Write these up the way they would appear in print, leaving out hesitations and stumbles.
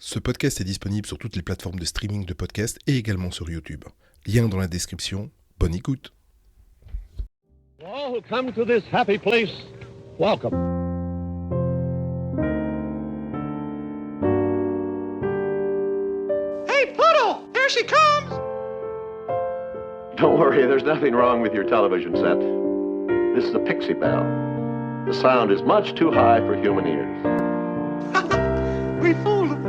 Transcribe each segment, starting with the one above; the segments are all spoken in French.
Ce podcast est disponible sur toutes les plateformes de streaming de podcasts et également sur YouTube. Lien dans la description. Bonne écoute. To all who come to this happy place, welcome. Hey, Pluto! Here she comes! Don't worry, there's nothing wrong with your television set. This is a Pixie Bell. The sound is much too high for human ears. We fooled him.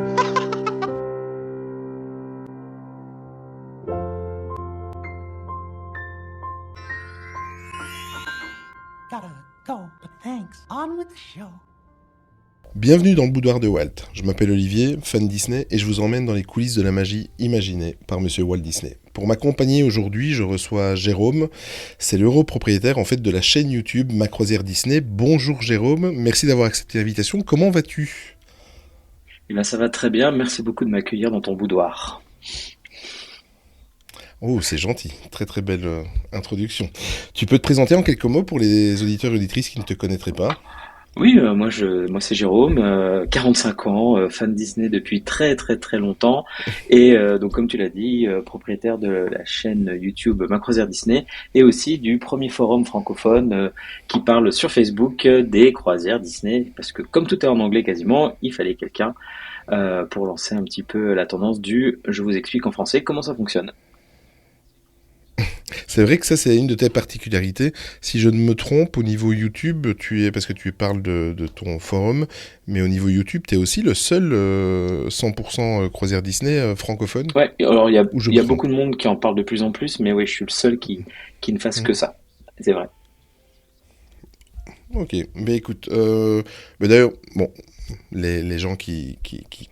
Gotta go, but thanks. On with the show. Bienvenue dans le boudoir de Walt. Je m'appelle Olivier, fan Disney, et je vous emmène dans les coulisses de la magie imaginée par Monsieur Walt Disney. Pour m'accompagner aujourd'hui, je reçois Jérôme. C'est l'euro-propriétaire en fait de la chaîne YouTube Ma Croisière Disney. Bonjour Jérôme, merci d'avoir accepté l'invitation. Comment vas-tu ? Eh bien, ça va très bien. Merci beaucoup de m'accueillir dans ton boudoir. Oh, c'est gentil. Très très belle introduction. Tu peux te présenter en quelques mots pour les auditeurs et auditrices qui ne te connaîtraient pas ? Oui, moi c'est Jérôme, 45 ans, fan Disney depuis très très très longtemps et donc comme tu l'as dit, propriétaire de la chaîne YouTube Ma Croisière Disney et aussi du premier forum francophone qui parle sur Facebook des croisières Disney parce que comme tout est en anglais quasiment, il fallait quelqu'un pour lancer un petit peu la tendance du je vous explique en français comment ça fonctionne. C'est vrai que ça, c'est une de tes particularités. Si je ne me trompe, au niveau YouTube, parce que tu parles de ton forum, mais au niveau YouTube, tu es aussi le seul 100% croisière Disney francophone. Ouais, alors il y Où je a me trompe. beaucoup de monde qui en parle de plus en plus, mais oui, je suis le seul qui ne fasse que ça. C'est vrai. Ok, mais écoute, mais d'ailleurs, bon, les gens qui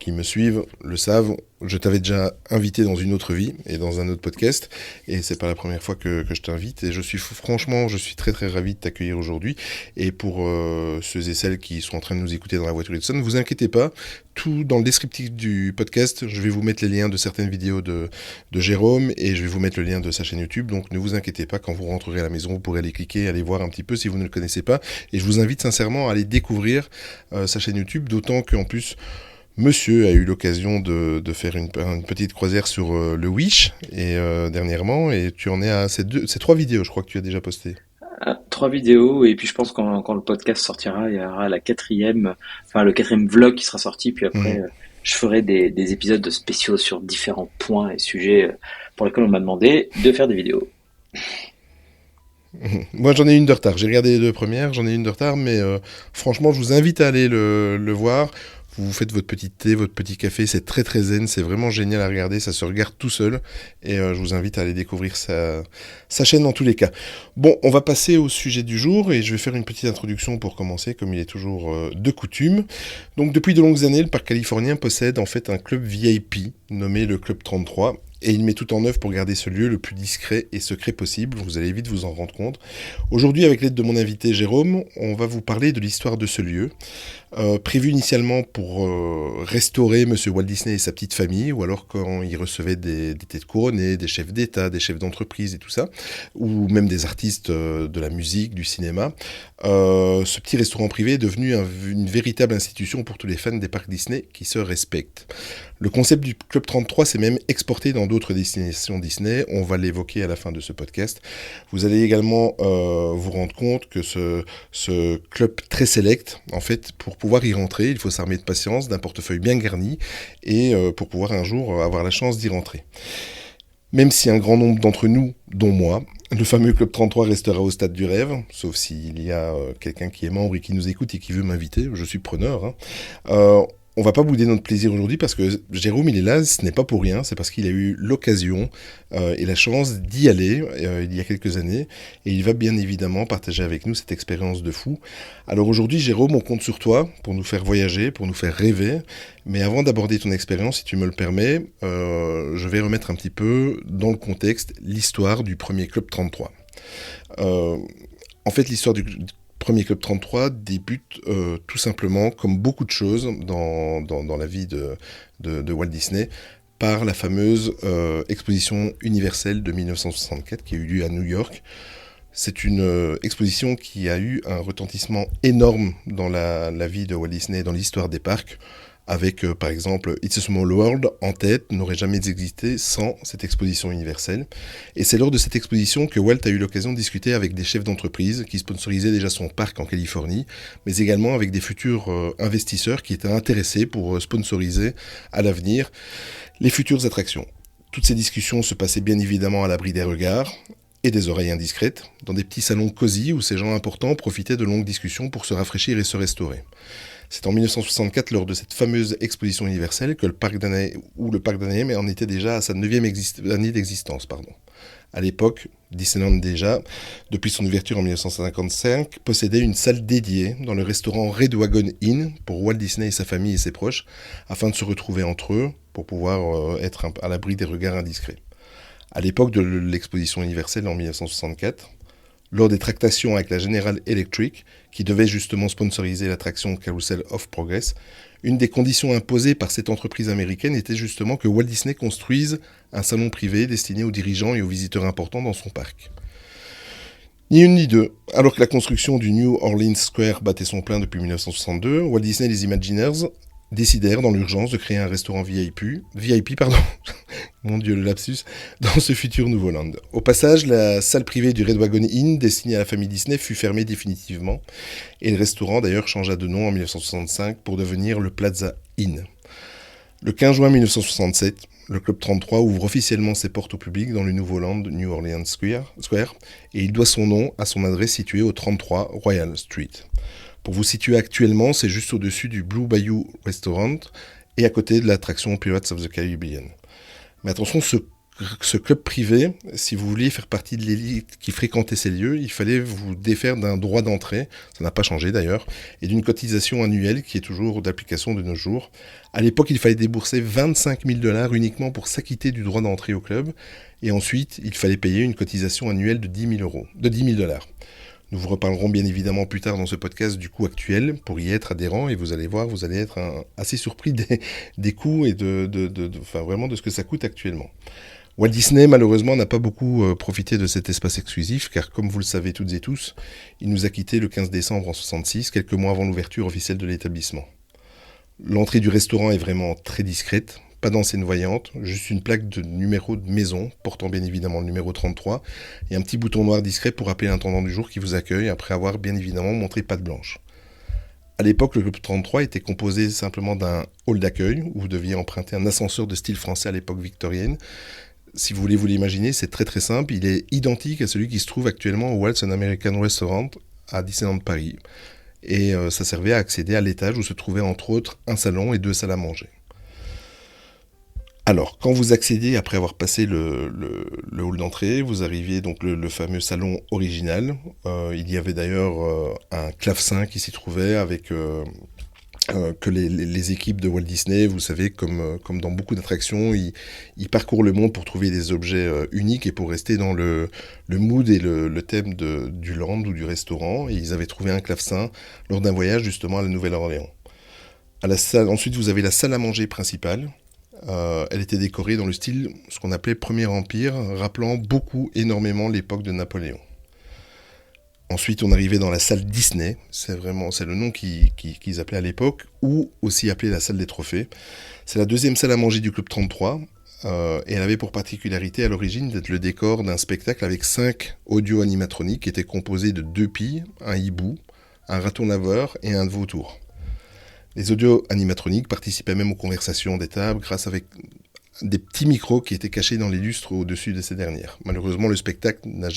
me suivent le savent, je t'avais déjà invité dans une autre vie et dans un autre podcast, et c'est pas la première fois que je t'invite, et franchement, je suis très très ravi de t'accueillir aujourd'hui, et pour ceux et celles qui sont en train de nous écouter dans la voiture et tout ça, ne vous inquiétez pas, tout dans le descriptif du podcast, je vais vous mettre les liens de certaines vidéos de Jérôme, et je vais vous mettre le lien de sa chaîne YouTube, donc ne vous inquiétez pas, quand vous rentrerez à la maison, vous pourrez aller cliquer, aller voir un petit peu si vous ne le connaissez pas, et je vous invite sincèrement à aller découvrir sa chaîne YouTube, d'autant qu'en plus, Monsieur a eu l'occasion de faire une petite croisière sur le Wish et dernièrement, et tu en es à ces 3 vidéos, je crois que tu as déjà posté. 3 vidéos, et puis je pense quand le podcast sortira, il y aura le quatrième vlog qui sera sorti, puis après, Mhm. je ferai des épisodes spéciaux sur différents points et sujets pour lesquels on m'a demandé de faire des vidéos. Moi j'en ai une de retard, j'ai regardé les 2 premières, j'en ai une de retard, mais franchement je vous invite à aller le voir. Vous faites votre petit thé, votre petit café, c'est très très zen, c'est vraiment génial à regarder, ça se regarde tout seul, et je vous invite à aller découvrir sa chaîne dans tous les cas. Bon, on va passer au sujet du jour, et je vais faire une petite introduction pour commencer, comme il est toujours de coutume. Donc depuis de longues années, le parc californien possède en fait un club VIP, nommé le Club 33, et il met tout en œuvre pour garder ce lieu le plus discret et secret possible, vous allez vite vous en rendre compte. Aujourd'hui, avec l'aide de mon invité Jérôme, on va vous parler de l'histoire de ce lieu, prévu initialement pour restaurer Monsieur Walt Disney et sa petite famille, ou alors quand il recevait des têtes couronnées, des chefs d'État, des chefs d'entreprise et tout ça, ou même des artistes de la musique, du cinéma. Ce petit restaurant privé est devenu une véritable institution pour tous les fans des parcs Disney qui se respectent. Le concept du Club 33 s'est même exporté dans d'autres destinations Disney, on va l'évoquer à la fin de ce podcast. Vous allez également vous rendre compte que ce club très select, en fait, pour pouvoir y rentrer, il faut s'armer de patience, d'un portefeuille bien garni, et pour pouvoir un jour avoir la chance d'y rentrer. Même si un grand nombre d'entre nous, dont moi, le fameux Club 33 restera au stade du rêve, sauf s'il y a quelqu'un qui est membre et qui nous écoute et qui veut m'inviter, je suis preneur, hein. On va pas bouder notre plaisir aujourd'hui parce que Jérôme il est là, ce n'est pas pour rien, c'est parce qu'il a eu l'occasion et la chance d'y aller il y a quelques années, et il va bien évidemment partager avec nous cette expérience de fou. Alors aujourd'hui Jérôme, on compte sur toi pour nous faire voyager, pour nous faire rêver, mais avant d'aborder ton expérience, si tu me le permets, je vais remettre un petit peu dans le contexte l'histoire du premier Club 33. En fait, l'histoire du premier Club 33 débute tout simplement, comme beaucoup de choses dans la vie de Walt Disney, par la fameuse exposition universelle de 1964 qui a eu lieu à New York. C'est une exposition qui a eu un retentissement énorme dans la vie de Walt Disney, dans l'histoire des parcs, avec par exemple It's a Small World en tête, n'aurait jamais existé sans cette exposition universelle. Et c'est lors de cette exposition que Walt a eu l'occasion de discuter avec des chefs d'entreprise qui sponsorisaient déjà son parc en Californie, mais également avec des futurs investisseurs qui étaient intéressés pour sponsoriser à l'avenir les futures attractions. Toutes ces discussions se passaient bien évidemment à l'abri des regards et des oreilles indiscrètes, dans des petits salons cosy où ces gens importants profitaient de longues discussions pour se rafraîchir et se restaurer. C'est en 1964, lors de cette fameuse exposition universelle, que le parc d'Anaheim en était déjà à sa 9e année d'existence. À l'époque, Disneyland déjà, depuis son ouverture en 1955, possédait une salle dédiée dans le restaurant Red Wagon Inn pour Walt Disney et sa famille et ses proches, afin de se retrouver entre eux pour pouvoir être à l'abri des regards indiscrets. À l'époque de l'exposition universelle en 1964, lors des tractations avec la General Electric, qui devait justement sponsoriser l'attraction Carousel of Progress, une des conditions imposées par cette entreprise américaine était justement que Walt Disney construise un salon privé destiné aux dirigeants et aux visiteurs importants dans son parc. Ni une ni deux. Alors que la construction du New Orleans Square battait son plein depuis 1962, Walt Disney et les Imagineers décidèrent dans l'urgence de créer un restaurant VIP, mon Dieu le lapsus, dans ce futur Nouveau Land. Au passage, la salle privée du Red Wagon Inn, destinée à la famille Disney, fut fermée définitivement, et le restaurant d'ailleurs changea de nom en 1965 pour devenir le Plaza Inn. Le 15 juin 1967, le Club 33 ouvre officiellement ses portes au public dans le Nouveau Land New Orleans Square, et il doit son nom à son adresse située au 33 Royal Street. Pour vous situer actuellement, c'est juste au-dessus du Blue Bayou Restaurant et à côté de l'attraction Pirates of the Caribbean. Mais attention, ce club privé, si vous vouliez faire partie de l'élite qui fréquentait ces lieux, il fallait vous défaire d'un droit d'entrée, ça n'a pas changé d'ailleurs, et d'une cotisation annuelle qui est toujours d'application de nos jours. À l'époque, il fallait débourser 25 000 $ uniquement pour s'acquitter du droit d'entrée au club, et ensuite, il fallait payer une cotisation annuelle de 10 000 $. Nous vous reparlerons bien évidemment plus tard dans ce podcast du coût actuel pour y être adhérent, et vous allez voir, vous allez être assez surpris des coûts et vraiment de ce que ça coûte actuellement. Walt Disney malheureusement n'a pas beaucoup profité de cet espace exclusif, car comme vous le savez toutes et tous, il nous a quittés le 15 décembre en 1966, quelques mois avant l'ouverture officielle de l'établissement. L'entrée du restaurant est vraiment très discrète, pas d'enseigne voyante, juste une plaque de numéro de maison, portant bien évidemment le numéro 33, et un petit bouton noir discret pour appeler l'intendant du jour qui vous accueille, après avoir bien évidemment montré patte blanche. À l'époque, le Club 33 était composé simplement d'un hall d'accueil, où vous deviez emprunter un ascenseur de style français à l'époque victorienne. Si vous voulez vous l'imaginer, c'est très très simple, il est identique à celui qui se trouve actuellement au Waltz American Restaurant à Disneyland Paris. Et ça servait à accéder à l'étage où se trouvait entre autres un salon et 2 salles à manger. Alors, quand vous accédez, après avoir passé le hall d'entrée, vous arriviez donc le fameux salon original. Il y avait d'ailleurs un clavecin qui s'y trouvait avec que les équipes de Walt Disney, vous savez, comme dans beaucoup d'attractions, ils parcourent le monde pour trouver des objets uniques et pour rester dans le mood et le thème du land ou du restaurant. Et ils avaient trouvé un clavecin lors d'un voyage justement à la Nouvelle-Orléans. Ensuite, vous avez la salle à manger principale. Elle était décorée dans le style, ce qu'on appelait Premier Empire, rappelant énormément l'époque de Napoléon. Ensuite, on arrivait dans la salle Disney, c'est le nom qu'ils appelaient à l'époque, ou aussi appelée la salle des trophées. C'est la deuxième salle à manger du Club 33, et elle avait pour particularité à l'origine d'être le décor d'un spectacle avec 5 audio-animatroniques qui étaient composés de 2 pies, un hibou, un raton laveur et un vautour. Les audio-animatroniques participaient même aux conversations des tables grâce avec des petits micros qui étaient cachés dans les lustres au-dessus de ces dernières. Malheureusement, le spectacle ne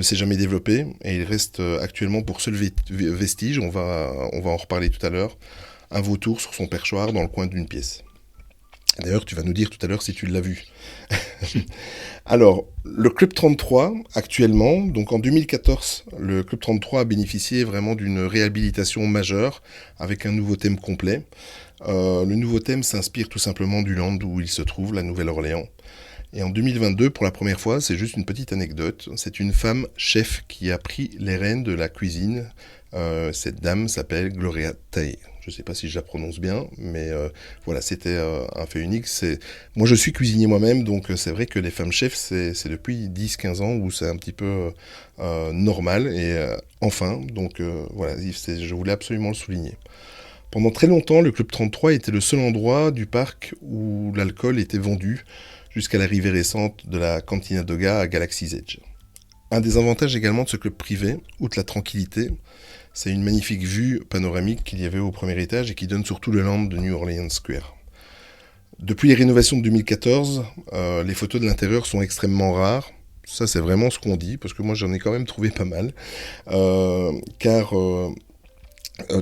s'est jamais développé et il reste actuellement pour seul vestige, on va en reparler tout à l'heure, un vautour sur son perchoir dans le coin d'une pièce. D'ailleurs, tu vas nous dire tout à l'heure si tu l'as vu. Alors, le Club 33, actuellement, donc en 2014, le Club 33 a bénéficié vraiment d'une réhabilitation majeure avec un nouveau thème complet. Le nouveau thème s'inspire tout simplement du land où il se trouve, la Nouvelle-Orléans. Et en 2022, pour la première fois, c'est juste une petite anecdote, c'est une femme chef qui a pris les rênes de la cuisine. Cette dame s'appelle Gloria Tay. Je ne sais pas si je la prononce bien, mais voilà, c'était un fait unique. Moi, je suis cuisinier moi-même, donc c'est vrai que les femmes chefs, c'est depuis 10-15 ans où c'est un petit peu normal. Et enfin, donc voilà, je voulais absolument le souligner. Pendant très longtemps, le Club 33 était le seul endroit du parc où l'alcool était vendu, jusqu'à l'arrivée récente de la Cantina Doga à Galaxy's Edge. Un des avantages également de ce club privé, outre la tranquillité, c'est une magnifique vue panoramique qu'il y avait au premier étage et qui donne sur tout le land de New Orleans Square. Depuis les rénovations de 2014, les photos de l'intérieur sont extrêmement rares. Ça, c'est vraiment ce qu'on dit, parce que moi, j'en ai quand même trouvé pas mal. Car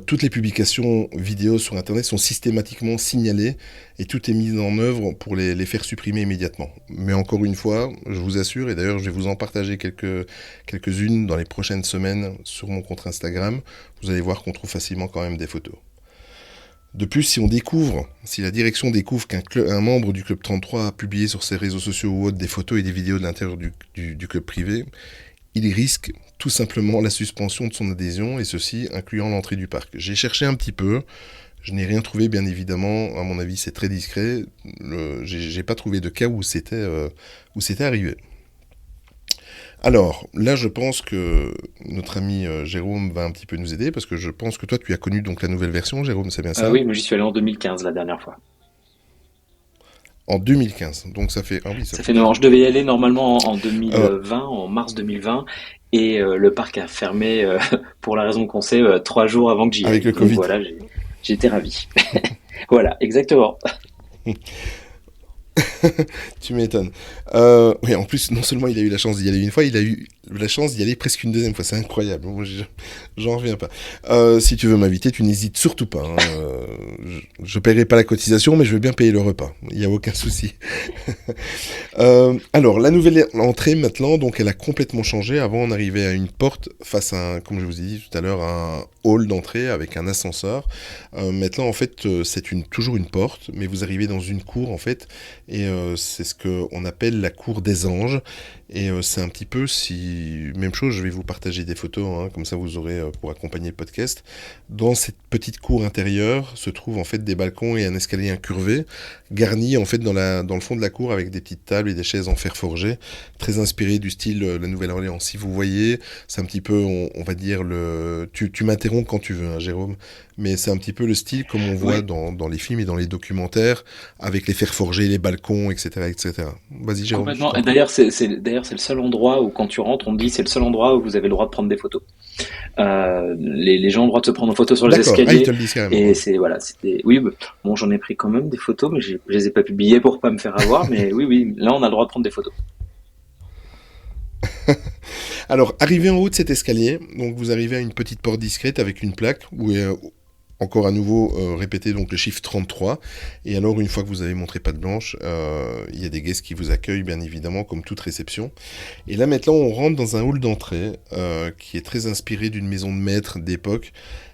toutes les publications vidéo sur Internet sont systématiquement signalées et tout est mis en œuvre pour les faire supprimer immédiatement. Mais encore une fois, je vous assure, et d'ailleurs, je vais vous en partager quelques-unes dans les prochaines semaines sur mon compte Instagram, vous allez voir qu'on trouve facilement quand même des photos. De plus, si la direction découvre qu'un membre du Club 33 a publié sur ses réseaux sociaux ou autres des photos et des vidéos de l'intérieur du club privé, il risque tout simplement la suspension de son adhésion, et ceci incluant l'entrée du parc. J'ai cherché un petit peu, je n'ai rien trouvé, bien évidemment, à mon avis c'est très discret, j'ai pas trouvé de cas où c'était arrivé. Alors, là, je pense que notre ami Jérôme va un petit peu nous aider, parce que je pense que toi, tu as connu donc la nouvelle version, Jérôme, c'est bien ça? Oui, moi j'y suis allé en 2015 la dernière fois. En 2015, donc ça fait... Ah oui, Ça fait 9 ans. Je devais y aller normalement en 2020, en mars 2020, et le parc a fermé, pour la raison qu'on sait, 3 jours avant que j'y aille. Avec le Donc Covid. voilà, j'ai été ravi. Voilà, exactement. Tu m'étonnes. Oui, en plus, non seulement il a eu la chance d'y aller une fois, il a eu la chance d'y aller presque une deuxième fois. C'est incroyable. Moi, j'en reviens pas. Si tu veux m'inviter, tu n'hésites surtout pas. Hein. Je paierai pas la cotisation, mais je veux bien payer le repas. Il n'y a aucun souci. Alors, la nouvelle entrée maintenant, donc elle a complètement changé. Avant, on arrivait à une porte face à, comme je vous ai dit tout à l'heure, un hall d'entrée avec un ascenseur. Maintenant, en fait, c'est toujours une porte, mais vous arrivez dans une cour, en fait, et c'est ce qu'on appelle la cour des anges. Et c'est un petit peu même chose, je vais vous partager des photos, hein, comme ça vous aurez pour accompagner le podcast. Dans cette petite cour intérieure se trouvent en fait des balcons et un escalier incurvé, garni en fait dans le fond de la cour avec des petites tables et des chaises en fer forgé, très inspiré du style la Nouvelle-Orléans. Si vous voyez, c'est un petit peu, on va dire, tu m'interromps quand tu veux, hein, Jérôme, mais c'est un petit peu le style comme on voit dans les films et dans les documentaires, avec les fers forgés, les balcons, etc., etc. Vas-y, Jérôme. Complètement. Et d'ailleurs, c'est le seul endroit où, quand tu rentres, on te dit c'est le seul endroit où vous avez le droit de prendre des photos. Les gens ont le droit de se prendre en photo sur les D'accord. escaliers. Ils te le disent carrément. Et oui, bon, j'en ai pris quand même des photos, mais je les ai pas publiées pour pas me faire avoir. Mais oui, là, on a le droit de prendre des photos. Alors, arrivé en haut de cet escalier, donc vous arrivez à une petite porte discrète avec une plaque où est encore à nouveau répété donc le chiffre 33. Et alors, une fois que vous avez montré patte blanche, il y a des guests qui vous accueillent, bien évidemment, comme toute réception. Et là, maintenant, on rentre dans un hall d'entrée qui est très inspiré d'une maison de maître d'époque.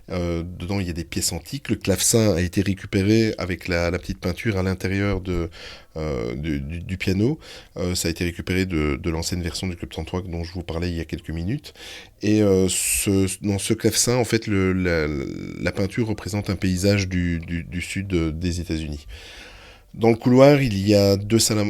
Dedans, il y a des pièces antiques. Le clavecin a été récupéré avec la petite peinture à l'intérieur du piano. Ça a été récupéré de l'ancienne version du Club 33 dont je vous parlais il y a quelques minutes. Et dans ce clavecin, en fait, la peinture représente un paysage du sud des États-Unis. Dans le couloir, il y a deux salles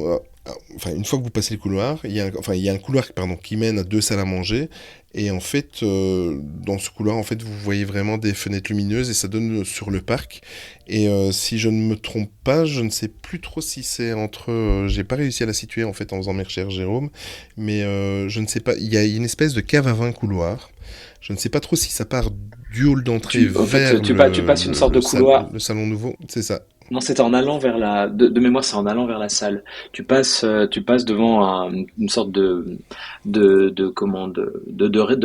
une fois que vous passez le couloir, il y a un couloir qui mène à 2 salles à manger. Et en fait, dans ce couloir, en fait, vous voyez vraiment des fenêtres lumineuses et ça donne sur le parc. Et si je ne me trompe pas, je ne sais plus trop si c'est entre... j'ai pas réussi à la situer en fait en faisant mes recherches, Jérôme. Mais je ne sais pas, il y a une espèce de cave à vin couloir. Je ne sais pas trop si ça part du hall d'entrée vers tu passes une sorte de couloir. Le salon nouveau, c'est ça. Non, c'était en allant vers de mémoire, c'est en allant vers la salle. Tu passes devant une sorte de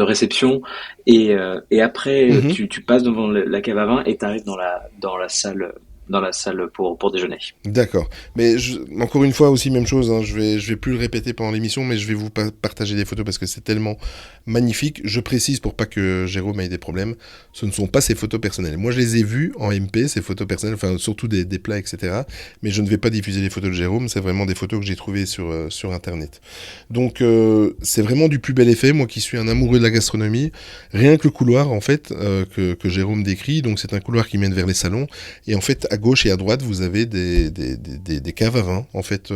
réception et après tu passes devant la cave à vin et t'arrives dans la salle pour déjeuner. D'accord. Mais encore une fois aussi même chose, hein, je vais plus le répéter pendant l'émission, mais je vais vous partager des photos parce que c'est tellement magnifique. Je précise pour pas que Jérôme ait des problèmes, ce ne sont pas ses photos personnelles. Moi je les ai vues en MP, ces photos personnelles, enfin surtout des plats, etc. Mais je ne vais pas diffuser les photos de Jérôme, c'est vraiment des photos que j'ai trouvées sur Internet. Donc c'est vraiment du plus bel effet, moi qui suis un amoureux de la gastronomie. Rien que le couloir en fait que Jérôme décrit, donc c'est un couloir qui mène vers les salons, et en fait à gauche et à droite vous avez des caves à vin en fait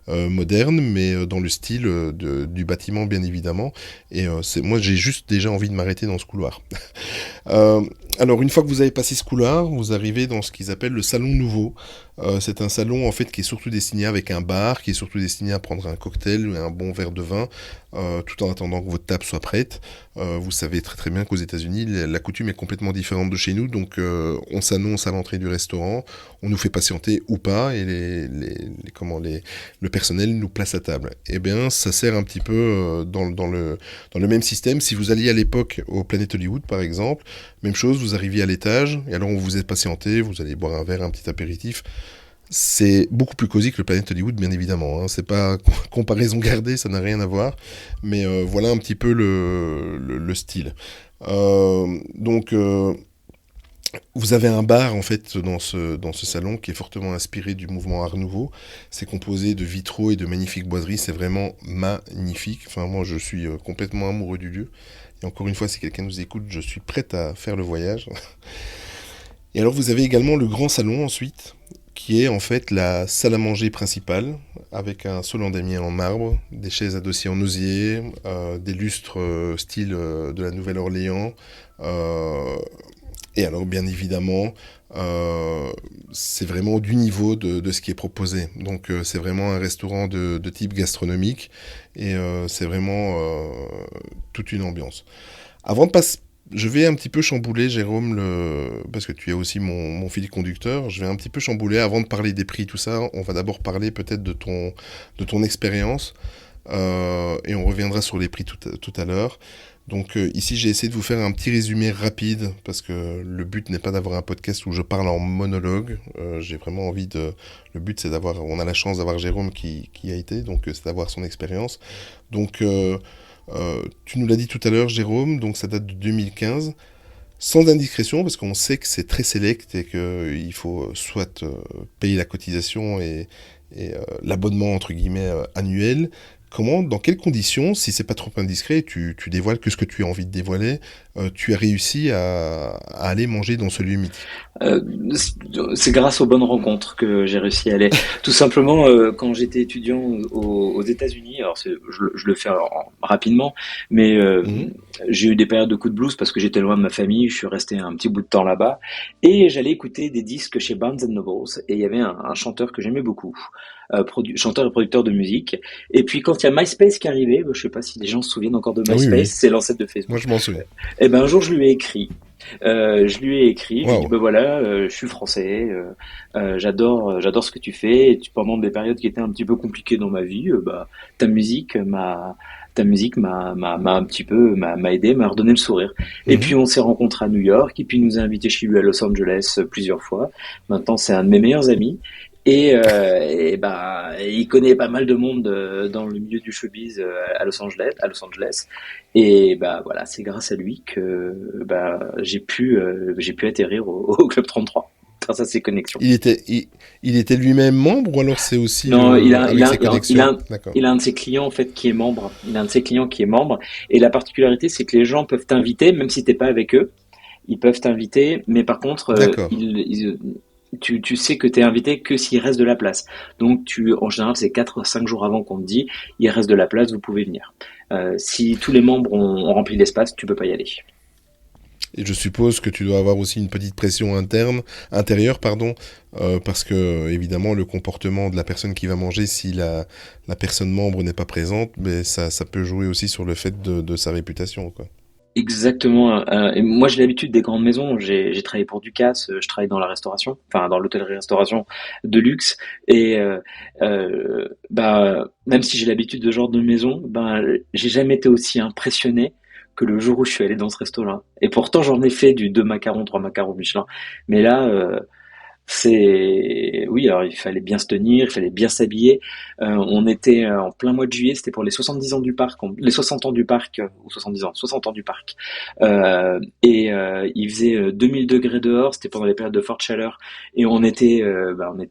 modernes, mais dans le style du bâtiment bien évidemment. Et moi j'ai juste déjà envie de m'arrêter dans ce couloir. Alors, une fois que vous avez passé ce couloir, vous arrivez dans ce qu'ils appellent le salon nouveau. C'est un salon en fait qui est surtout destiné avec un bar, qui est surtout destiné à prendre un cocktail ou un bon verre de vin, tout en attendant que votre table soit prête. Vous savez très très bien qu'aux États-Unis, la coutume est complètement différente de chez nous, donc on s'annonce à l'entrée du restaurant, on nous fait patienter ou pas, et le personnel nous place à table. Eh bien, ça sert un petit peu dans le même système. Si vous alliez à l'époque au Planet Hollywood, par exemple, même chose, vous arriviez à l'étage, et alors on vous est patienté, vous allez boire un verre, un petit apéritif. C'est beaucoup plus cosy que le Planet Hollywood, bien évidemment. Hein. C'est pas comparaison gardée, ça n'a rien à voir. Mais voilà un petit peu le style. Donc, vous avez un bar en fait dans ce salon qui est fortement inspiré du mouvement Art Nouveau. C'est composé de vitraux et de magnifiques boiseries. C'est vraiment magnifique. Enfin, moi, je suis complètement amoureux du lieu. Et encore une fois, si quelqu'un nous écoute, je suis prête à faire le voyage. Et alors, vous avez également le grand salon ensuite, qui est en fait la salle à manger principale, avec un sol endémié en marbre, des chaises adossées en osier, des lustres style de la Nouvelle-Orléans. Et alors, bien évidemment, c'est du niveau de ce qui est proposé. Donc, c'est vraiment un restaurant de type gastronomique, et c'est vraiment toute une ambiance. Avant de passer... Je vais un petit peu chambouler, Jérôme, parce que tu es aussi mon fil conducteur. Je vais un petit peu chambouler avant de parler des prix, tout ça. On va d'abord parler peut-être de ton expérience, et on reviendra sur les prix tout à l'heure. Donc ici, j'ai essayé de vous faire un petit résumé rapide, parce que le but n'est pas d'avoir un podcast où je parle en monologue. J'ai vraiment envie de... Le but, c'est d'avoir... On a la chance d'avoir Jérôme qui y a été, donc c'est d'avoir son expérience. Donc... tu nous l'as dit tout à l'heure, Jérôme, donc ça date de 2015. Sans indiscrétion, parce qu'on sait que c'est très sélect et qu'il faut soit payer la cotisation et l'abonnement entre guillemets annuel. Dans quelles conditions, si c'est pas trop indiscret, tu dévoiles que ce que tu as envie de dévoiler, tu as réussi à aller manger dans ce lieu mythique? Euh, c'est grâce aux bonnes rencontres que j'ai réussi à aller. Tout simplement, quand j'étais étudiant aux États-Unis, alors je le fais rapidement, mais Mhm. j'ai eu des périodes de coups de blues parce que j'étais loin de ma famille, je suis resté un petit bout de temps là-bas, et j'allais écouter des disques chez Barnes Nobles, et il y avait un chanteur que j'aimais beaucoup, chanteur et producteur de musique. Et puis quand il y a MySpace qui est arrivé, je sais pas si les gens se souviennent encore de Ah oui, MySpace, oui. c'est l'ancêtre de Moi, Facebook. je m'en souviens. Et ben un jour je lui ai écrit. Je lui ai dit Waouh. ben voilà, je suis français, j'adore ce que tu fais. Et pendant des périodes qui étaient un petit peu compliquées dans ma vie, bah ta musique m'a un petit peu m'a aidé, m'a redonné le sourire. Et puis Mhm. on s'est rencontrés à New York, et puis il nous a invités chez lui à Los Angeles plusieurs fois. Maintenant c'est un de mes meilleurs amis. Et bah, il connaît pas mal de monde dans le milieu du showbiz à Los Angeles. Et bah voilà, c'est grâce à lui que bah j'ai pu atterrir au Club 33 grâce à ses connexions. Il était lui-même membre, ou alors c'est aussi Non, avec ses connexions? D'accord. il a un de ses clients en fait qui est membre. Il a un de ses clients qui est membre. Et la particularité, c'est que les gens peuvent t'inviter, même si t'es pas avec eux. Ils peuvent t'inviter, mais par contre, D'accord. tu sais que tu es invité que s'il reste de la place. Donc, en général, c'est 4 5 jours avant qu'on te dit, il reste de la place, vous pouvez venir. Si tous les membres ont rempli l'espace, tu peux pas y aller. Et je suppose que tu dois avoir aussi une petite pression intérieure, pardon, parce que évidemment le comportement de la personne qui va manger, si la personne membre n'est pas présente, mais ça peut jouer aussi sur le fait de sa réputation, quoi. Exactement. Et moi, j'ai l'habitude des grandes maisons. J'ai travaillé pour Ducasse, je travaille dans la restauration, enfin dans l'hôtellerie-restauration de luxe. Et bah, même si j'ai l'habitude de ce genre de maison, ben, j'ai jamais été aussi impressionné que le jour où je suis allé dans ce resto-là. Et pourtant, j'en ai fait du 2 macarons, 3 macarons Michelin. Mais là, oui, alors il fallait bien se tenir, il fallait bien s'habiller. On était en plein mois de juillet, c'était pour les 70 ans du parc, les 60 ans du parc, ou 70 ans, 60 ans du parc. Il faisait 2000 degrés dehors, c'était pendant les périodes de forte chaleur, et on était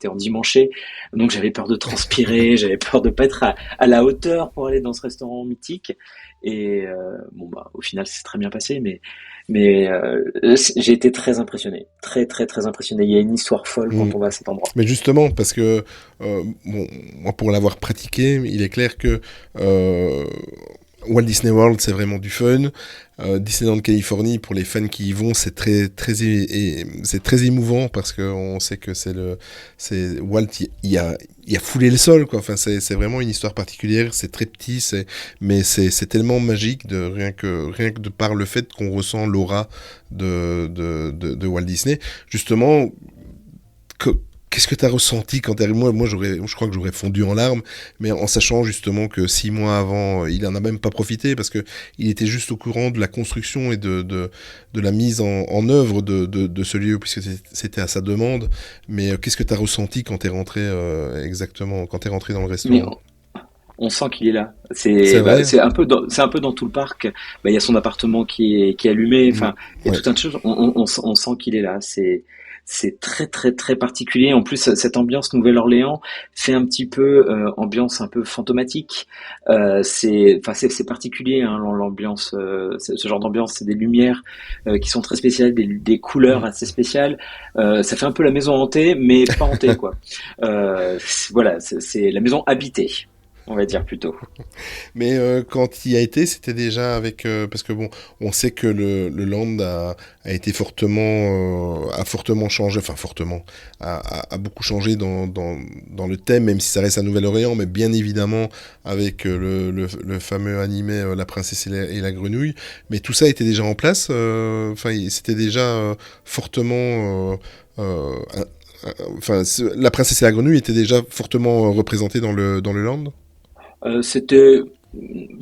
en dimanché, donc j'avais peur de transpirer, j'avais peur de pas être à la hauteur pour aller dans ce restaurant mythique. Et bon bah au final c'est très bien passé, mais j'ai été très impressionné, très très très impressionné. Il y a une histoire folle Mm. quand on va à cet endroit. Mais justement, parce que bon, moi pour l'avoir pratiqué, il est clair que euh, Walt Disney World, c'est vraiment du fun. Disneyland Californie, pour les fans qui y vont, c'est c'est très émouvant parce qu'on sait que c'est Walt, il a foulé le sol, quoi. Enfin, c'est vraiment une histoire particulière. C'est très petit, mais c'est tellement magique rien que de par le fait qu'on ressent l'aura de Walt Disney. Justement, qu'est-ce que tu as ressenti quand t'es arrivé? Moi, je crois que j'aurais fondu en larmes, mais en sachant justement que 6 mois avant, il en a même pas profité parce que il était juste au courant de la construction et de la mise en œuvre de ce lieu, puisque c'était à sa demande. Mais qu'est-ce que tu as ressenti quand t'es rentré exactement, quand t'es rentré dans le Mais restaurant? on sent qu'il est là. C'est vrai? C'est un peu dans tout le parc. Bah, il y a son appartement qui est allumé. Mhm. Enfin, il y a Ouais. tout un tas de choses. On sent qu'il est là. C'est très très très particulier. En plus, cette ambiance Nouvelle-Orléans fait un petit peu ambiance un peu fantomatique. C'est particulier, hein, l'ambiance. Ce genre d'ambiance, c'est des lumières qui sont très spéciales, des couleurs Mhm. assez spéciales. Ça fait un peu la maison hantée, mais pas hantée quoi. Voilà, c'est la maison habitée, on va dire plutôt. Mais quand il y a été, c'était déjà avec parce que bon, on sait que le land a été a fortement changé, enfin fortement, a beaucoup changé dans le thème, même si ça reste à Nouvelle-Orléans, mais bien évidemment avec le fameux animé La Princesse et la Grenouille. Mais tout ça était déjà en place. Enfin, c'était déjà fortement. Enfin, La Princesse et la Grenouille était déjà fortement représentée dans le land. C'était,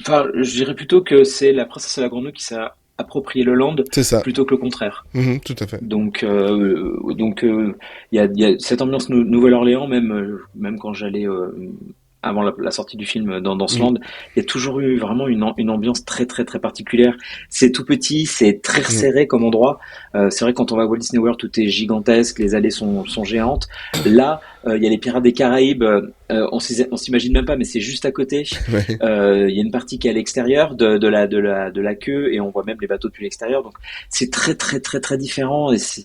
enfin, je dirais plutôt que c'est la princesse et la grenouille qui s'est approprié le land C'est ça. plutôt que le contraire. Mhm, tout à fait. Donc, il y a cette ambiance Nouvelle-Orléans, même quand j'allais avant la sortie du film dans ce Mhm, land, il y a toujours eu vraiment une ambiance très très très particulière. C'est tout petit, c'est très mhm. resserré comme endroit. C'est vrai que quand on va à Walt Disney World, tout est gigantesque, les allées sont géantes. Là, il y a les Pirates des Caraïbes. On s'imagine même pas, mais c'est juste à côté. Ouais. Il y a une partie qui est à l'extérieur de la queue et on voit même les bateaux depuis l'extérieur. Donc c'est très très très très différent. Enfin,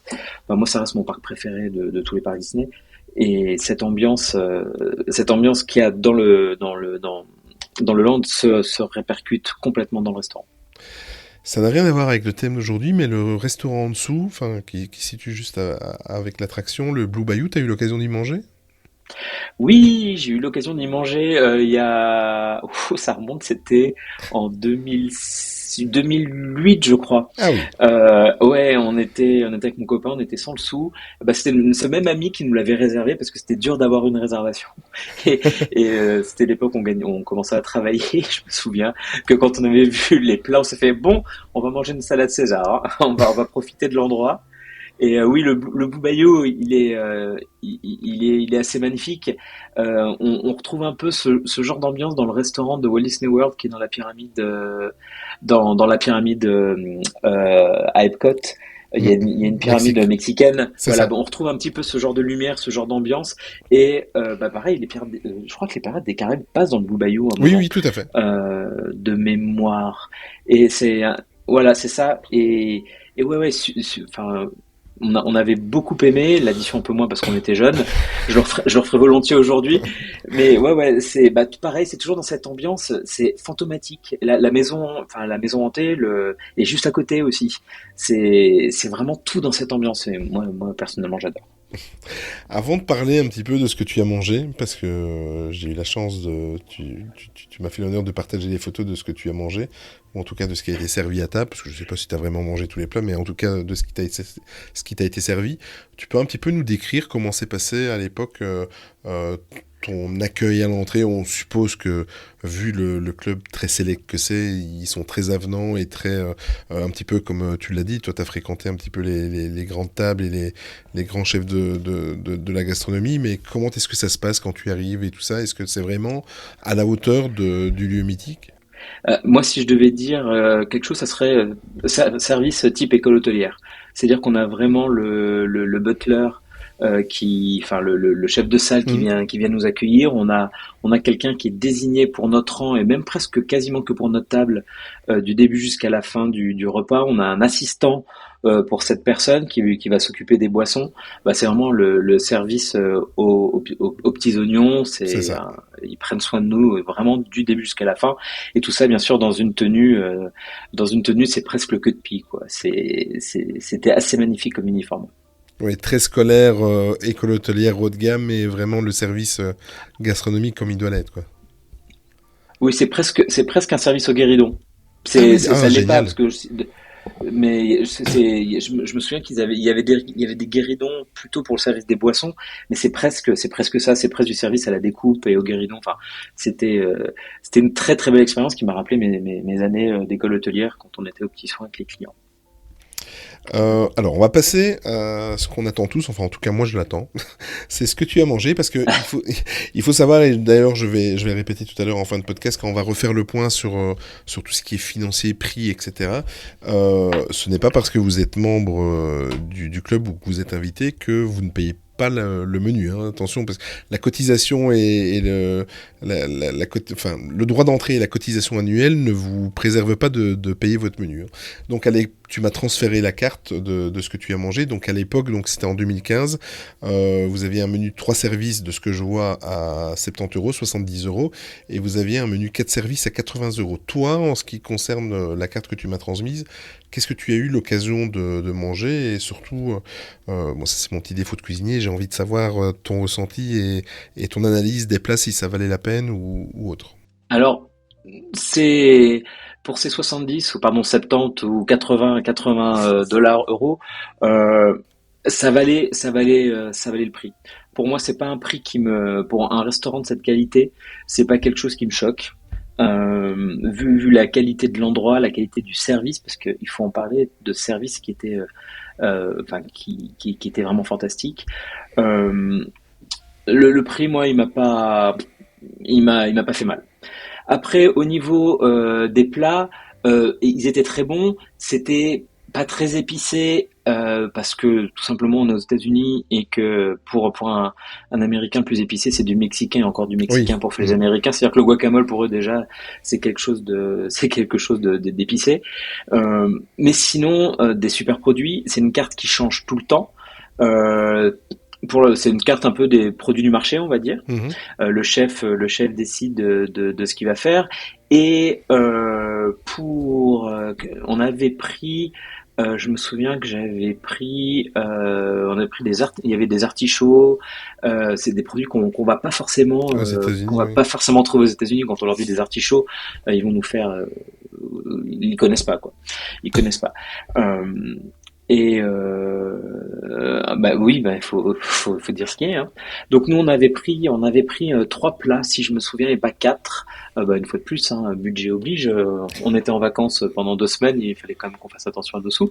moi, ça reste mon parc préféré de tous les parcs Disney. Et cette ambiance qu'il y a dans le land se répercute complètement dans le restaurant. Ça n'a rien à voir avec le thème d'aujourd'hui, mais le restaurant en dessous, enfin, qui se situe juste avec l'attraction, le Blue Bayou, t'as eu l'occasion d'y manger? Oui, j'ai eu l'occasion d'y manger il y a... ça remonte, c'était en 2008, je crois. Ah oui. Ouais, on était avec mon copain, on était sans le sou. Bah, c'était ce même ami qui nous l'avait réservé parce que c'était dur d'avoir une réservation. C'était l'époque où on commençait à travailler. Je me souviens que quand on avait vu les plats, on s'est fait bon, on va manger une salade César, hein. On va profiter de l'endroit. Et oui, le Boubayo, il est assez magnifique. On retrouve un peu ce genre d'ambiance dans le restaurant de Walt Disney World qui est dans la pyramide, dans la pyramide à Epcot. Mm. Il y a une pyramide Mexique, mexicaine. c'est Voilà, ça. bon, on retrouve un petit peu ce genre de lumière, ce genre d'ambiance. Et bah, pareil, je crois que les pirates des Caraïbes passent dans le Blue Bayou à un Oui, moment oui, tout à fait. de mémoire. Et voilà, c'est ça. Et ouais, ouais, enfin, on avait beaucoup aimé, l'addition un peu moins parce qu'on était jeunes. Je le referais volontiers aujourd'hui. Mais ouais, ouais, c'est bah, tout pareil, c'est toujours dans cette ambiance, c'est fantomatique. La maison, enfin la maison hantée, est juste à côté aussi. C'est vraiment tout dans cette ambiance. Et moi personnellement, j'adore. Avant de parler un petit peu de ce que tu as mangé, parce que j'ai eu la chance tu m'as fait l'honneur de partager les photos de ce que tu as mangé, ou en tout cas de ce qui a été servi à table, parce que je sais pas si tu as vraiment mangé tous les plats, mais en tout cas de ce qui t'a été servi. Tu peux un petit peu nous décrire comment s'est passé à l'époque euh, ton accueil à l'entrée? On suppose que, vu le club très sélect que c'est, ils sont très avenants et très, un petit peu comme tu l'as dit, toi tu as fréquenté un petit peu les grandes tables et les grands chefs de la gastronomie, mais comment est-ce que ça se passe quand tu arrives et tout ça? Est-ce que c'est vraiment à la hauteur du lieu mythique? Moi, si je devais dire quelque chose, ça serait service type école hôtelière. C'est-à-dire qu'on a vraiment le butler enfin le chef de salle Mhm. qui vient nous accueillir. On a quelqu'un qui est désigné pour notre rang et même presque quasiment que pour notre table du début jusqu'à la fin du repas. On a un assistant pour cette personne qui va s'occuper des boissons. Bah, c'est vraiment le service aux petits oignons. C'est ça. ils prennent soin de nous vraiment du début jusqu'à la fin. Et tout ça, bien sûr, dans une tenue, c'est presque le queue de pie, quoi. C'était assez magnifique comme uniforme. Oui, très scolaire, école hôtelière haut de gamme et vraiment le service gastronomique comme il doit l'être, quoi. Oui, c'est presque un service au guéridon. Ah oui, Ça l'est pas génial. parce que mais je me souviens il y avait des guéridons plutôt pour le service des boissons, mais c'est presque ça, c'est presque du service à la découpe et au guéridon. Enfin, c'était une très très belle expérience qui m'a rappelé mes années d'école hôtelière quand on était au petit soin avec les clients. Alors, on va passer à ce qu'on attend tous, enfin en tout cas moi je l'attends, c'est ce que tu as mangé, parce que il faut savoir, et d'ailleurs je vais répéter tout à l'heure en fin de podcast, quand on va refaire le point sur tout ce qui est financier, prix, etc. Ce n'est pas parce que vous êtes membre du club ou que vous êtes invité que vous ne payez pas le menu, hein. Attention, parce que la cotisation et enfin, le droit d'entrée et la cotisation annuelle ne vous préservent pas de payer votre menu, hein. Donc tu m'as transféré la carte de ce que tu as mangé. Donc à l'époque, donc c'était en 2015, vous aviez un menu 3 services de ce que je vois à 70 euros, 70 euros, et vous aviez un menu 4 services à 80 euros. Toi, en ce qui concerne la carte que tu m'as transmise, qu'est-ce que tu as eu l'occasion de manger? Et surtout, bon, ça c'est mon petit défaut de cuisinier, j'ai envie de savoir ton ressenti et ton analyse des plats, si ça valait la peine ou autre. Alors, c'est pour ces 70 ou pardon 70 ou 80 dollars euros, euh, ça valait le prix. Pour moi, c'est pas un prix pour un restaurant de cette qualité, c'est pas quelque chose qui me choque. Vu la qualité de l'endroit, la qualité du service, parce qu'il faut en parler de service qui était, enfin, qui était vraiment fantastique. Euh, le prix, moi, il m'a pas fait mal. Après, au niveau des plats, ils étaient très bons. C'était pas très épicé parce que tout simplement on est aux États-Unis et que pour un Américain plus épicé, c'est du Mexicain et encore du Oui. Mexicain pour les Américains. C'est-à-dire que le guacamole pour eux déjà c'est quelque chose d'épicé. Mais sinon, des super produits. C'est une carte qui change tout le temps. Euh, c'est une carte un peu des produits du marché, on va dire. Mhm. Le chef décide de ce qu'il va faire. Et on avait pris, je me souviens que on avait pris il y avait des artichauts. C'est des produits Aux qu'on États-Unis, va oui. pas forcément trouver aux États-Unis. Quand on leur dit des artichauts, ils vont nous faire, ils connaissent pas quoi. Ils connaissent pas. Euh, bah oui, bah faut dire ce qu'il y a, hein. Donc nous on avait pris 3 plats si je me souviens et pas 4. Bah une fois de plus, hein, budget oblige. On était en vacances pendant 2 semaines, il fallait quand même qu'on fasse attention à dessous.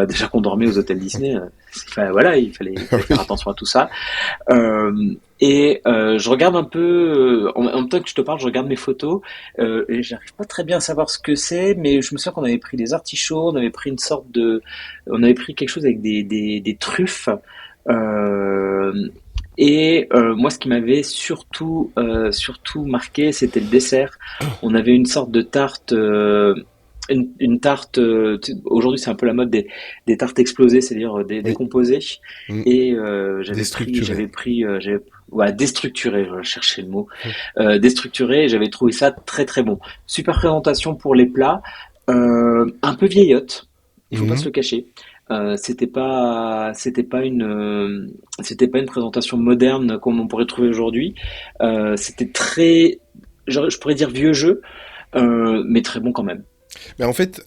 Déjà qu'on dormait aux hôtels Disney, voilà, il fallait faire Oui. attention à tout ça. Je regarde un peu, en même temps que je te parle, je regarde mes photos et j'arrive pas très bien à savoir ce que c'est, mais je me souviens qu'on avait pris des artichauts, on avait pris quelque chose avec des truffes. Moi, ce qui m'avait surtout marqué, c'était le dessert. On avait une sorte de tarte. Une tarte, aujourd'hui c'est un peu la mode des tartes explosées, c'est-à-dire Oui. décomposées. Mm. Et Déstructuré. ouais, déstructuré, je cherchais le mot, Mm. déstructuré. Et j'avais trouvé ça très très bon. Super présentation pour les plats, un peu vieillotte, il faut pas se Mhm. le cacher. C'était pas une présentation moderne comme on pourrait trouver aujourd'hui. C'était très, je pourrais dire vieux jeu, mais très bon quand même. Mais en fait,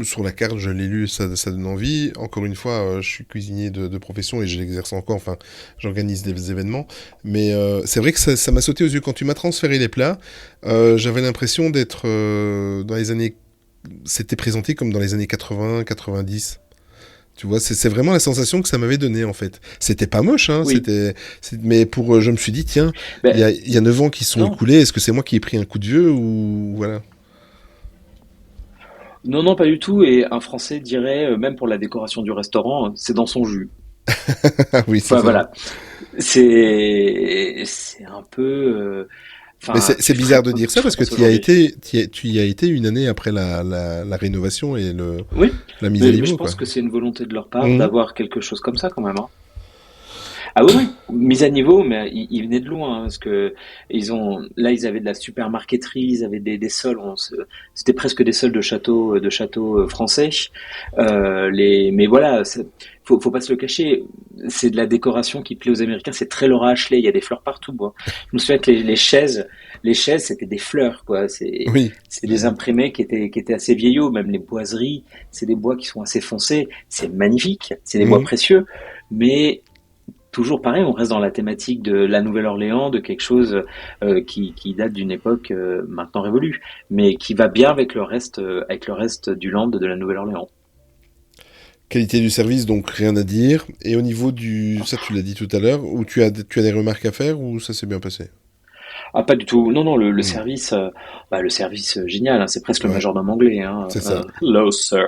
sur la carte, je l'ai lu, ça donne envie. Encore une fois, je suis cuisinier de profession et je l'exerce encore. Enfin, j'organise des événements. Mais c'est vrai que ça m'a sauté aux yeux quand tu m'as transféré les plats. J'avais l'impression d'être dans les années. C'était présenté comme dans les années 80, 90. Tu vois, c'est vraiment la sensation que ça m'avait donné en fait. C'était pas moche, hein. Oui, Mais pour, je me suis dit, tiens, ben il y a 9 ans qui se sont non, écoulés. Est-ce que c'est moi qui ai pris un coup de vieux ou voilà. non, non, pas du tout. Et un Français dirait, même pour la décoration du restaurant, c'est dans son jus. Ah oui, c'est Enfin ça. voilà, c'est un peu, Mais enfin, c'est bizarre de dire tu ça ferais parce que pas ça aujourd'hui. tu y as été une année après la rénovation et Oui, la mise à mais je niveau, quoi. pense que c'est une volonté de leur part Mhm. d'avoir quelque chose comme ça quand même, hein. Ah oui, oui, mise à niveau, mais ils venaient de loin, hein, parce que ils avaient de la super marqueterie, ils avaient des sols, c'était presque des sols de châteaux français. Mais voilà, faut pas se le cacher, c'est de la décoration qui plaît aux Américains, c'est très Laura Ashley, il y a des fleurs partout, quoi. Je me souviens que les chaises, c'était des fleurs, quoi. Oui. C'est des imprimés qui étaient assez vieillots, même les boiseries, c'est des bois qui sont assez foncés, c'est magnifique, c'est des bois Mhm. précieux, mais toujours pareil, on reste dans la thématique de la Nouvelle-Orléans, de quelque chose qui date d'une époque maintenant révolue, mais qui va bien avec le reste du land de la Nouvelle-Orléans. Qualité du service, donc rien à dire. Et au niveau du... Ça, tu l'as dit tout à l'heure, ou tu as des remarques à faire, ou ça s'est bien passé? Ah, pas du tout. Non, non, Hmm. le service génial, hein, c'est presque le Ouais, majordome anglais. Hein. c'est ça. Hello, sir.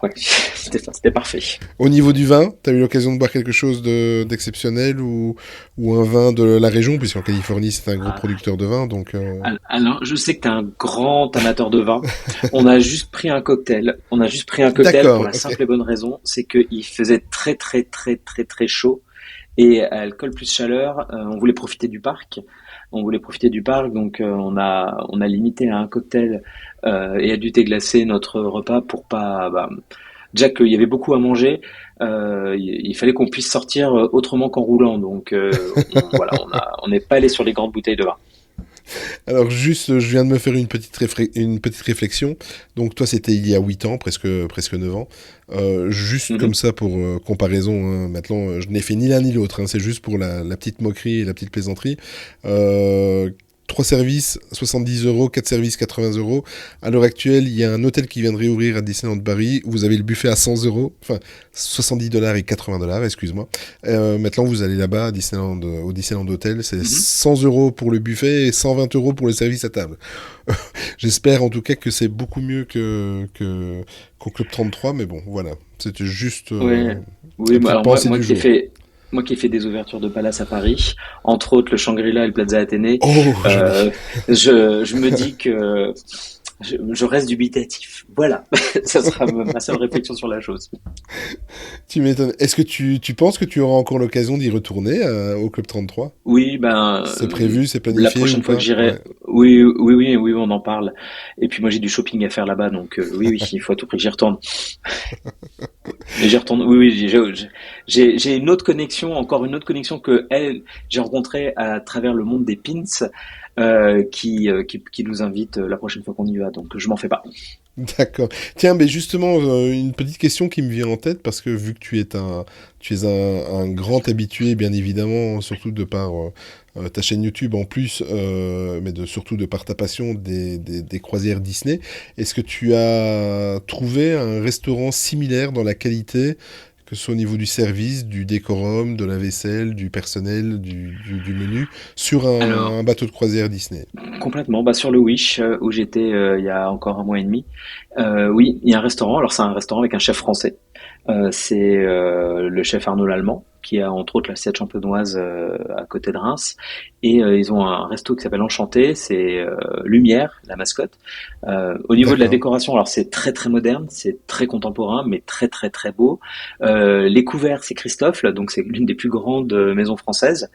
Ouais, c'était parfait. Au niveau du vin, tu as eu l'occasion de boire quelque chose d'exceptionnel ou un vin de la région, puisqu'en Californie, c'est un gros Ah, producteur de vin, donc... alors, je sais que tu es un grand amateur de vin. On a juste pris un cocktail. On a juste pris un cocktail pour D'accord, la ok. simple et bonne raison, c'est qu'il faisait très, très, très, très, très chaud. Et alcool plus chaleur, on voulait profiter du parc. On voulait profiter du parc, donc on a limité à un cocktail et à du thé glacé notre repas pour pas. Déjà qu'il y avait beaucoup à manger, il fallait qu'on puisse sortir autrement qu'en roulant. Donc voilà, on n'est pas allé sur les grandes bouteilles de vin. Alors juste, je viens de me faire une petite réflexion. Donc toi, c'était il y a 8 ans, presque 9 ans. Juste comme Mhm. ça pour comparaison, hein. Maintenant, je n'ai fait ni l'un ni l'autre, hein. C'est juste pour la petite moquerie et la petite plaisanterie. Euh, 3 services, 70 euros, 4 services, 80 euros. À l'heure actuelle, il y a un hôtel qui vient de réouvrir à Disneyland Paris. Vous avez le buffet à 100 euros, enfin 70 dollars et 80 dollars, excuse-moi. Maintenant, vous allez là-bas à Disneyland, au Disneyland Hotel, c'est Mhm. 100 euros pour le buffet et 120 euros pour le service à table. J'espère en tout cas que c'est beaucoup mieux qu'au Club 33, mais bon, voilà. C'était juste Ouais, la oui, petite pensée du jour. moi qui ai fait des ouvertures de palace à Paris, entre autres le Shangri-La et le Plaza Athénée, Oh, joli. euh, je me dis que je reste dubitatif. Voilà, ça sera ma seule réflexion sur la chose. Tu m'étonnes. Est-ce que tu penses que tu auras encore l'occasion d'y retourner au Club 33? Oui, C'est prévu, c'est la planifié ou prochaine fois que pas? j'irai, Ouais. oui, on en parle. Et puis moi j'ai du shopping à faire là-bas, donc oui, il faut à tout prix que j'y retourne. Et j'y retourne, j'ai une autre connexion, encore une autre connexion que elle, j'ai rencontrée à travers le monde des pins, qui nous invite la prochaine fois qu'on y va, donc je m'en fais pas. D'accord. Tiens, mais justement, une petite question qui me vient en tête, parce que vu que tu es un grand habitué, bien évidemment, surtout de par ta chaîne YouTube en plus, mais surtout de par ta passion des croisières Disney, est-ce que tu as trouvé un restaurant similaire dans la qualité, que ce soit au niveau du service, du décorum, de la vaisselle, du personnel, du menu, sur un Alors, bateau de croisière Disney? complètement, sur le Wish, où j'étais il y a encore un mois et demi, oui, il y a un restaurant, alors c'est un restaurant avec un chef français. C'est le chef Arnaud Lallemand, qui a entre autres l'assiette champenoise à côté de Reims. Et ils ont un resto qui s'appelle Enchanté, c'est Lumière, la mascotte. Au niveau de la D'accord. décoration, alors c'est très très moderne, c'est très contemporain, mais très très très beau. Les couverts, c'est Christophe, là, donc c'est l'une des plus grandes maisons françaises.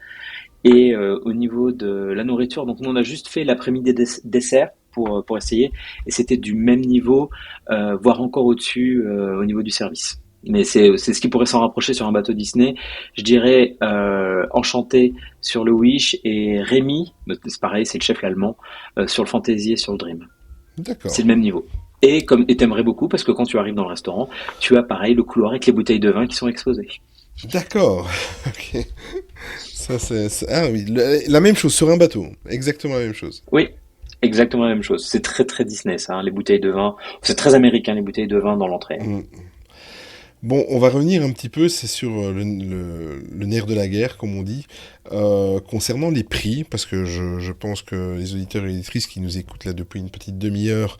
Et au niveau de la nourriture, donc nous on a juste fait l'après-midi des desserts pour essayer, et c'était du même niveau, voire encore au-dessus au niveau du service. Mais c'est ce qui pourrait s'en rapprocher sur un bateau Disney. Je dirais Enchanté sur le Wish et Rémi, c'est pareil, c'est le chef allemand, sur le Fantasy et sur le Dream. C'est D'accord. le même niveau. Et t'aimerais beaucoup parce que quand tu arrives dans le restaurant, tu as pareil le couloir avec les bouteilles de vin qui sont exposées. D'accord. Ok. Ah oui, la même chose sur un bateau. Exactement la même chose. Oui, exactement la même chose. C'est très très Disney ça, hein, les bouteilles de vin. C'est très américain les bouteilles de vin dans l'entrée. Hein. Mm. Bon, on va revenir un petit peu, c'est sur le nerf de la guerre, comme on dit, concernant les prix, parce que je pense que les auditeurs et auditrices qui nous écoutent là depuis une petite demi-heure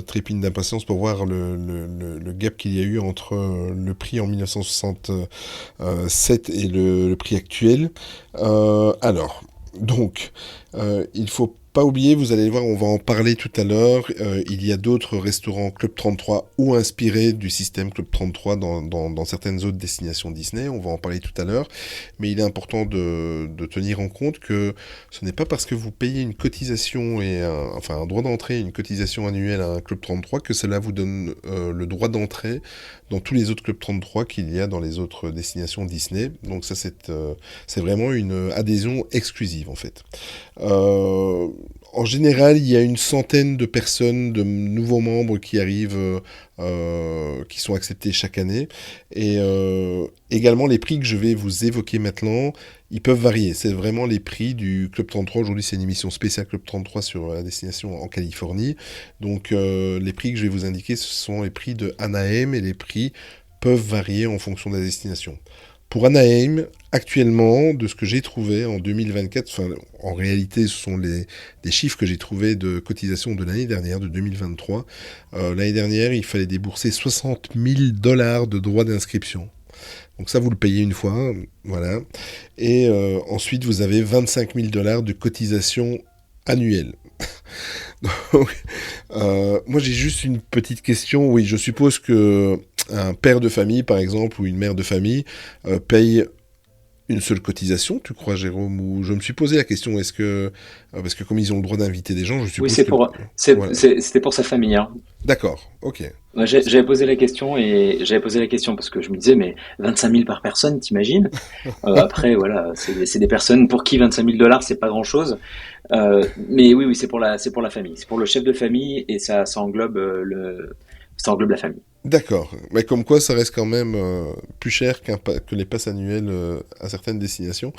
trépignent d'impatience pour voir le gap qu'il y a eu entre le prix en 1967 et le prix actuel. Alors, donc, il faut pas oublier, vous allez le voir, on va en parler tout à l'heure. Il y a d'autres restaurants Club 33 ou inspirés du système Club 33 dans certaines autres destinations Disney. On va en parler tout à l'heure. Mais il est important de tenir en compte que ce n'est pas parce que vous payez une cotisation un droit d'entrée, une cotisation annuelle à un Club 33 que cela vous donne le droit d'entrée dans tous les autres Club 33 qu'il y a dans les autres destinations Disney. Donc ça, c'est vraiment une adhésion exclusive en fait. En général, il y a une centaine de personnes, de nouveaux membres qui arrivent, qui sont acceptés chaque année. Et également, les prix que je vais vous évoquer maintenant, ils peuvent varier. C'est vraiment les prix du Club 33. Aujourd'hui, c'est une émission spéciale Club 33 sur la destination en Californie. Donc, les prix que je vais vous indiquer, ce sont les prix de Anaheim et les prix peuvent varier en fonction de la destination. Pour Anaheim, actuellement, de ce que j'ai trouvé en 2024, enfin, en réalité, ce sont des chiffres que j'ai trouvés de cotisation de l'année dernière, de 2023. L'année dernière, il fallait débourser 60 000 $ de droits d'inscription. Donc ça, vous le payez une fois, voilà. Et ensuite, vous avez 25 000 $ de cotisation annuelle. Donc, moi, j'ai juste une petite question. Oui, je suppose que un père de famille, par exemple, ou une mère de famille paye une seule cotisation, tu crois, Jérôme? Ou je me suis posé la question, est-ce que parce que comme ils ont le droit d'inviter des gens, je Oui, suppose que voilà. c'était pour sa famille, hein. D'accord, ok. Moi, j'avais posé la question parce que je me disais, mais 25 000 par personne, t'imagines? Après, voilà, c'est des personnes pour qui 25 000 $, c'est pas grand-chose. Mais oui, c'est pour la famille. C'est pour le chef de famille et ça englobe ça englobe la famille. D'accord, mais comme quoi ça reste quand même plus cher que les passes annuelles à certaines destinations.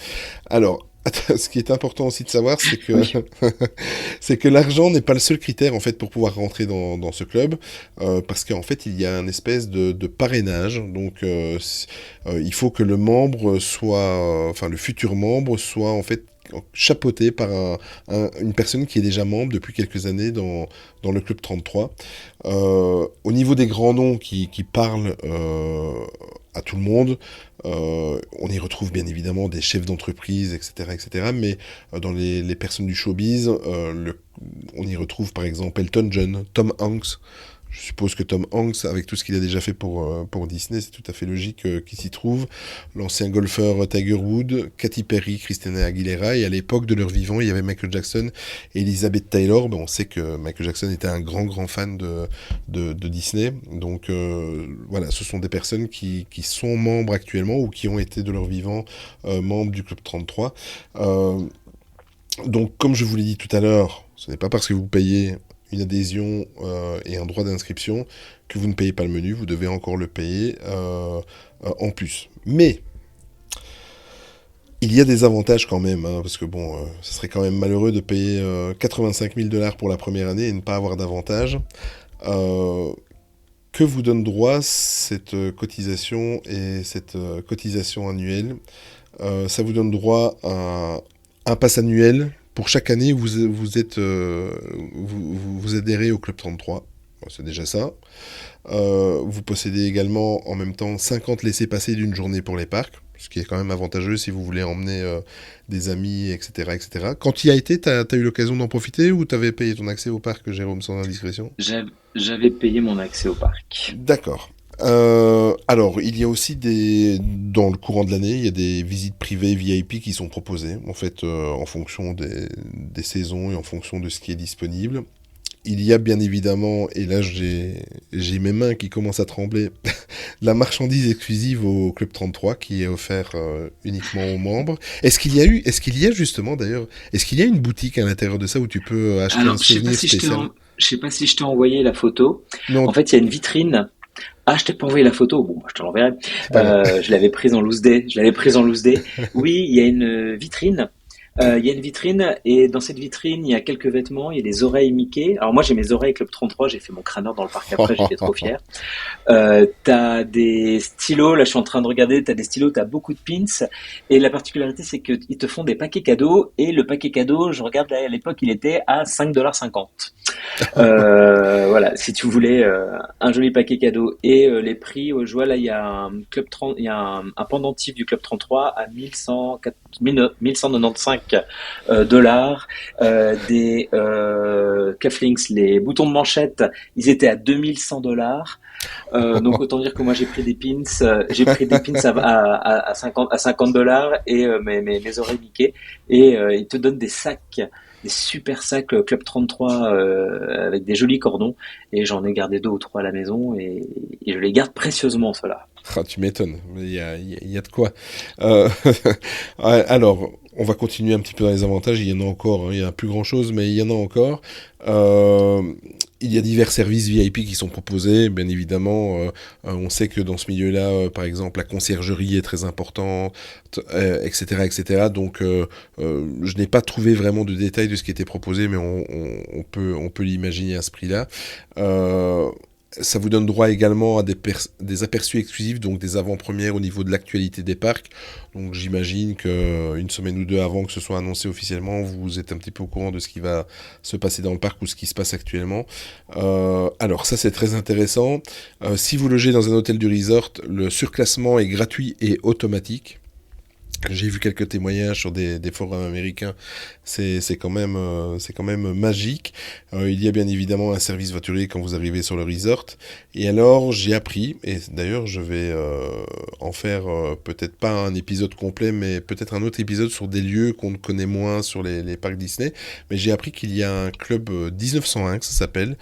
Alors, ce qui est important aussi de savoir, c'est que Oui. c'est que l'argent n'est pas le seul critère en fait pour pouvoir rentrer dans ce club, parce qu'en fait il y a une espèce de parrainage. Donc il faut que le membre soit, enfin le futur membre soit en fait chapeauté par une personne qui est déjà membre depuis quelques années dans le Club 33. Au niveau des grands noms qui parlent à tout le monde, on y retrouve bien évidemment des chefs d'entreprise, etc. Mais dans les personnes du showbiz, on y retrouve par exemple Elton John, Tom Hanks. Je suppose que Tom Hanks, avec tout ce qu'il a déjà fait pour Disney, c'est tout à fait logique qu'il s'y trouve. L'ancien golfeur Tiger Woods, Katy Perry, Christina Aguilera, et à l'époque de leur vivant, il y avait Michael Jackson et Elizabeth Taylor. Ben, on sait que Michael Jackson était un grand fan de Disney. Donc voilà, ce sont des personnes qui sont membres actuellement ou qui ont été de leur vivant membres du Club 33. Donc comme je vous l'ai dit tout à l'heure, ce n'est pas parce que vous payez une adhésion et un droit d'inscription que vous ne payez pas le menu, vous devez encore le payer en plus. Mais il y a des avantages quand même, hein, parce que bon, ce serait quand même malheureux de payer 85 000 $ pour la première année et ne pas avoir d'avantages. Que vous donne droit cette cotisation et cette cotisation annuelle? Ça vous donne droit à un pass annuel pour chaque année où vous adhérez au Club 33. Bon, c'est déjà ça. Vous possédez également en même temps 50 laissez-passer d'une journée pour les parcs, ce qui est quand même avantageux si vous voulez emmener des amis, etc. Quand tu y as été, t'as eu l'occasion d'en profiter ou t'avais payé ton accès au parc, Jérôme, sans indiscrétion? J'avais payé mon accès au parc. D'accord. Alors, il y a aussi dans le courant de l'année, il y a des visites privées VIP qui sont proposées, en fait, en fonction des saisons et en fonction de ce qui est disponible. Il y a bien évidemment, et là j'ai mes mains qui commencent à trembler, la marchandise exclusive au Club 33 qui est offerte uniquement aux membres. Est-ce qu'il y a justement d'ailleurs, est-ce qu'il y a une boutique à l'intérieur de ça où tu peux acheter Alors, un souvenir spécial? je sais pas si je t'ai envoyé la photo. Non, En fait, il y a une vitrine. Ah, je t'ai pas envoyé la photo. Bon, je te l'enverrai. c'est pas grave. Je l'avais prise en loose day. Oui, il y a une vitrine. Il y a une vitrine et dans cette vitrine, il y a quelques vêtements, il y a des oreilles Mickey. Alors moi, j'ai mes oreilles Club 33, j'ai fait mon crâneur dans le parc après, j'étais trop fier. T'as des stylos, là je suis en train de regarder, t'as des stylos, t'as beaucoup de pins. Et la particularité, c'est qu'ils te font des paquets cadeaux. Et le paquet cadeau, je regarde là, à l'époque, il était à 5,50 $. Voilà, si tu voulais un joli paquet cadeau. Et les prix, je vois là, il y a un Club 30, il y a un pendentif du Club 33 à 1195 $. Des cufflinks, les boutons de manchette, ils étaient à $2100. Donc autant dire que moi j'ai pris des pins à 50 dollars et mes oreilles Mickey et ils te donnent des sacs, des super sacs Club 33 avec des jolis cordons et j'en ai gardé 2 ou 3 à la maison et je les garde précieusement ceux-là. Ah, tu m'étonnes, il y a de quoi. Euh, ouais, alors, on va continuer un petit peu dans les avantages, il y en a encore, hein, il y a plus grand-chose, mais il y en a encore. Euh, il y a divers services VIP qui sont proposés, bien évidemment. On sait que dans ce milieu-là, par exemple, la conciergerie est très importante, etc., etc. Donc, je n'ai pas trouvé vraiment de détails de ce qui était proposé, mais on peut l'imaginer à ce prix-là. Euh, Ça vous donne droit également à des aperçus exclusifs, donc des avant-premières au niveau de l'actualité des parcs. Donc j'imagine qu'une semaine ou deux avant que ce soit annoncé officiellement, vous êtes un petit peu au courant de ce qui va se passer dans le parc ou ce qui se passe actuellement. Alors ça c'est très intéressant. Si vous logez dans un hôtel du resort, le surclassement est gratuit et automatique. J'ai vu quelques témoignages sur des forums américains, c'est quand même magique. Il y a bien évidemment un service voiturier quand vous arrivez sur le resort. Et alors j'ai appris, et d'ailleurs je vais en faire peut-être pas un épisode complet, mais peut-être un autre épisode sur des lieux qu'on connaît moins sur les parcs Disney. Mais j'ai appris qu'il y a un club 1901 que ça s'appelle.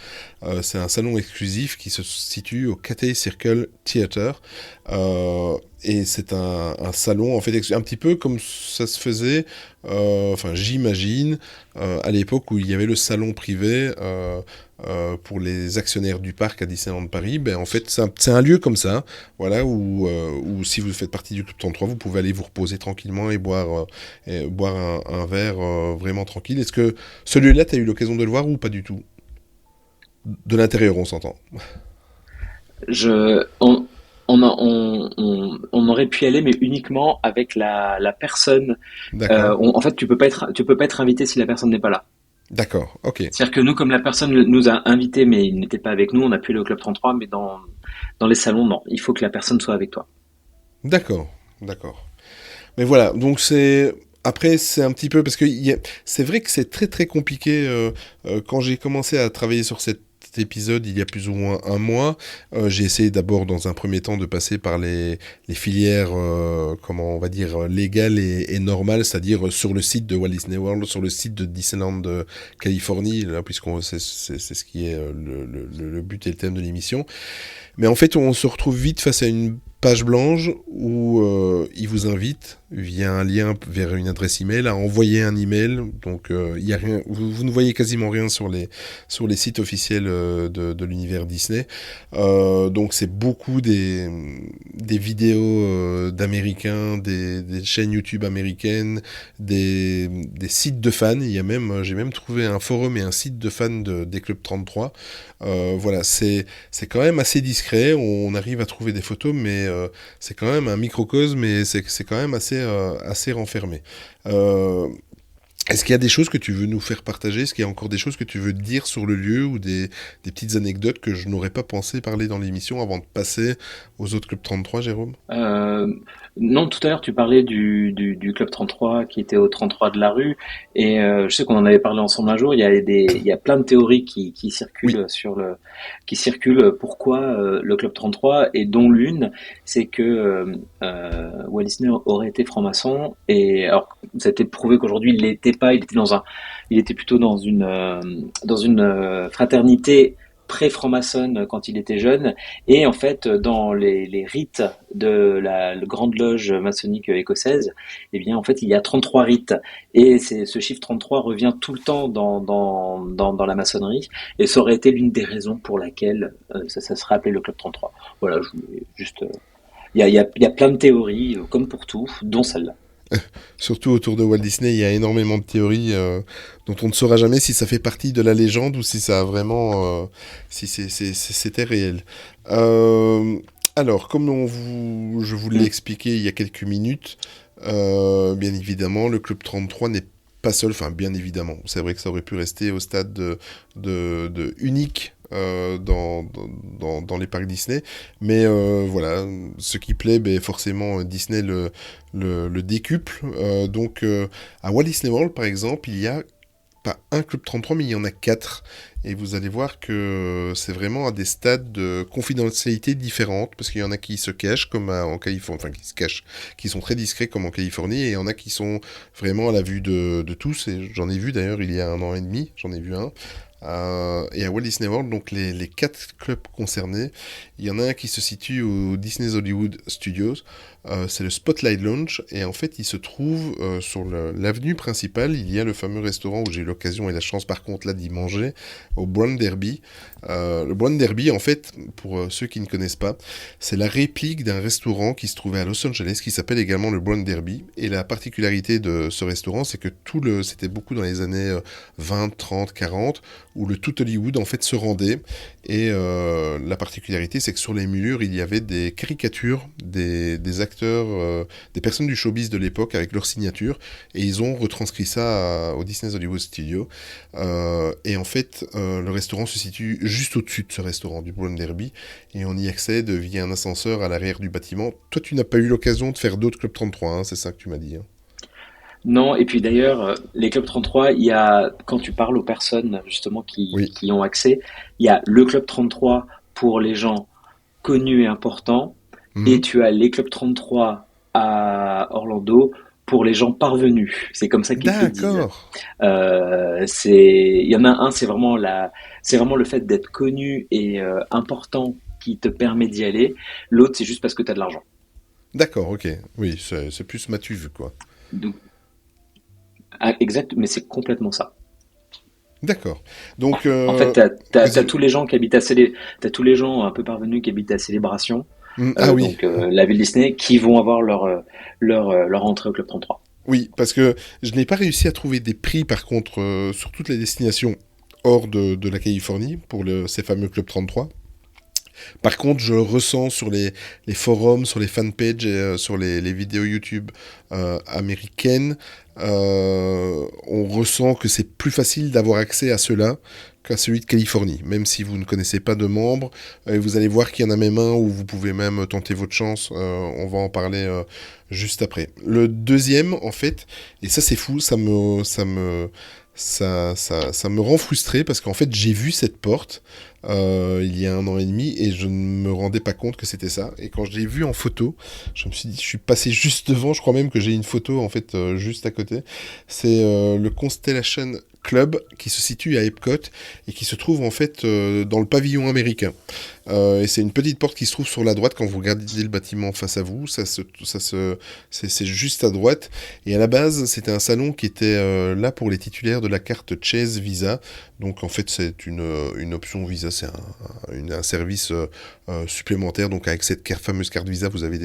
C'est un salon exclusif qui se situe au Cathay Circle Theatre. Et c'est un salon, en fait, un petit peu comme ça se faisait, enfin j'imagine, à l'époque où il y avait le salon privé pour les actionnaires du parc à Disneyland Paris. Ben, en fait, c'est un lieu comme ça, voilà, où si vous faites partie du Club 33, vous pouvez aller vous reposer tranquillement et boire un verre vraiment tranquille. Est-ce que ce lieu-là, tu as eu l'occasion de le voir ou pas du tout? De l'intérieur, on s'entend. Je, on, on aurait pu y aller, mais uniquement avec la personne. D'accord, En fait, tu peux pas être invité si la personne n'est pas là. d'accord, ok. C'est-à-dire que nous, comme la personne nous a invités, mais il n'était pas avec nous, on a pu aller au Club 33, mais dans les salons, non. Il faut que la personne soit avec toi. D'accord, d'accord. Mais voilà, donc c'est... Après, c'est un petit peu... Parce que c'est vrai que c'est très très compliqué. Quand j'ai commencé à travailler sur cet épisode, il y a plus ou moins un mois, j'ai essayé d'abord, dans un premier temps, de passer par les filières, comment on va dire, légales et normales, c'est-à-dire sur le site de Walt Disney World, sur le site de Disneyland Californie, là, puisqu'on c'est ce qui est le but et le thème de l'émission. Mais en fait, on se retrouve vite face à une page blanche où il vous invite via un lien vers une adresse email à envoyer un email. Donc il y a rien, vous ne voyez quasiment rien sur les sites officiels de l'univers Disney. Donc c'est beaucoup des vidéos d'Américains, des chaînes YouTube américaines, des sites de fans. J'ai même trouvé un forum et un site de fans des Club 33. Voilà, c'est quand même assez discret. On arrive à trouver des photos, mais c'est quand même un microcosme, mais c'est quand même assez renfermé. Euh, Est-ce qu'il y a des choses que tu veux nous faire partager? Est-ce qu'il y a encore des choses que tu veux dire sur le lieu ou des petites anecdotes que je n'aurais pas pensé parler dans l'émission avant de passer aux autres Club 33, Jérôme? Euh, non, tout à l'heure, tu parlais du Club 33 qui était au 33 de la rue. Et je sais qu'on en avait parlé ensemble un jour. Il y a plein de théories qui Oui, circulent qui circulent pourquoi le Club 33, et dont l'une, c'est que Walt Disney aurait été franc-maçon. Et alors, ça a été prouvé qu'aujourd'hui, il l'était pas. Il était plutôt dans une fraternité pré-franc-maçonne quand il était jeune. Et en fait, dans les rites de la grande loge maçonnique écossaise, eh bien, en fait, il y a 33 rites. Et ce chiffre 33 revient tout le temps dans la maçonnerie. Et ça aurait été l'une des raisons pour laquelle ça serait appelé le Club 33. Voilà, je voulais juste. Il y a plein de théories, comme pour tout, dont celle-là. surtout autour de Walt Disney, il y a énormément de théories dont on ne saura jamais si ça fait partie de la légende ou si ça a vraiment, si c'était réel. Euh, alors, comme je vous l'ai expliqué il y a quelques minutes, bien évidemment, le Club 33 n'est pas seul, enfin bien évidemment, c'est vrai que ça aurait pu rester au stade de unique dans les parcs Disney. Mais voilà, ce qui plaît, forcément, Disney le décuple. Donc, à Walt Disney World, par exemple, il y a pas un Club 33, mais il y en a 4. Et vous allez voir que c'est vraiment à des stades de confidentialité différentes, parce qu'il y en a qui se cachent, comme en Californie, enfin qui se cachent, qui sont très discrets comme en Californie, et il y en a qui sont vraiment à la vue de tous. Et j'en ai vu d'ailleurs il y a 1 an et demi, j'en ai vu un. Et à Walt Disney World, donc les 4 clubs concernés, il y en a un qui se situe au Disney's Hollywood Studios, c'est le Spotlight Lounge, et en fait il se trouve sur l'avenue principale, il y a le fameux restaurant où j'ai eu l'occasion et la chance par contre là d'y manger, au Brown Derby. Le Brown Derby, en fait, pour ceux qui ne connaissent pas, c'est la réplique d'un restaurant qui se trouvait à Los Angeles, qui s'appelle également le Brown Derby, et la particularité de ce restaurant, c'est que c'était beaucoup dans les années 20, 30, 40, où le tout Hollywood en fait se rendait, et la particularité c'est que sur les murs il y avait des caricatures des acteurs, des personnes du showbiz de l'époque avec leur signature, et ils ont retranscrit ça au Disney's Hollywood Studio, et en fait le restaurant se situe juste au-dessus de ce restaurant du Brown Derby, et on y accède via un ascenseur à l'arrière du bâtiment. Toi tu n'as pas eu l'occasion de faire d'autres Club 33, hein, c'est ça que tu m'as dit, hein. Non, et puis d'ailleurs, les clubs 33, il y a, quand tu parles aux personnes justement Oui. qui ont accès, il y a le club 33 pour les gens connus et importants, et Mhm. tu as les clubs 33 à Orlando pour les gens parvenus. C'est comme ça qu'ils te le disent. D'accord. Il y en a un, c'est vraiment le fait d'être connu et important qui te permet d'y aller. L'autre, c'est juste parce que tu as de l'argent. D'accord, ok. Oui, c'est plus Matuve, quoi. Donc, ah, exact, mais c'est complètement ça. D'accord. Donc, En fait, t'as vas-y. tous les gens t'as tous les gens un peu parvenus qui habitent à Célébration, Ah oui, donc la ville Disney, qui vont avoir leur entrée au Club 33. oui, parce que je n'ai pas réussi à trouver des prix, par contre, sur toutes les destinations hors de la Californie, pour ces fameux Club 33. Par contre, je le ressens sur les forums, sur les fanpages et sur les vidéos YouTube américaines. On ressent que c'est plus facile d'avoir accès à ceux-là qu'à celui de Californie. Même si vous ne connaissez pas de membres, vous allez voir qu'il y en a même un où vous pouvez même tenter votre chance. On va en parler juste après. Le deuxième, en fait, et ça c'est fou, ça me rend frustré parce qu'en fait j'ai vu cette porte il y a 1 an et demi et je ne me rendais pas compte que c'était ça. Et quand je l'ai vu en photo, je me suis dit, je suis passé juste devant, je crois même que j'ai une photo en fait juste à côté. C'est le Constellation Club qui se situe à Epcot et qui se trouve en fait dans le pavillon américain. Et c'est une petite porte qui se trouve sur la droite quand vous regardez le bâtiment face à vous. C'est juste à droite. Et à la base, c'était un salon qui était là pour les titulaires de la carte Chase Visa. Donc en fait, c'est une option Visa, c'est un service supplémentaire. Donc avec cette fameuse carte Visa, vous avez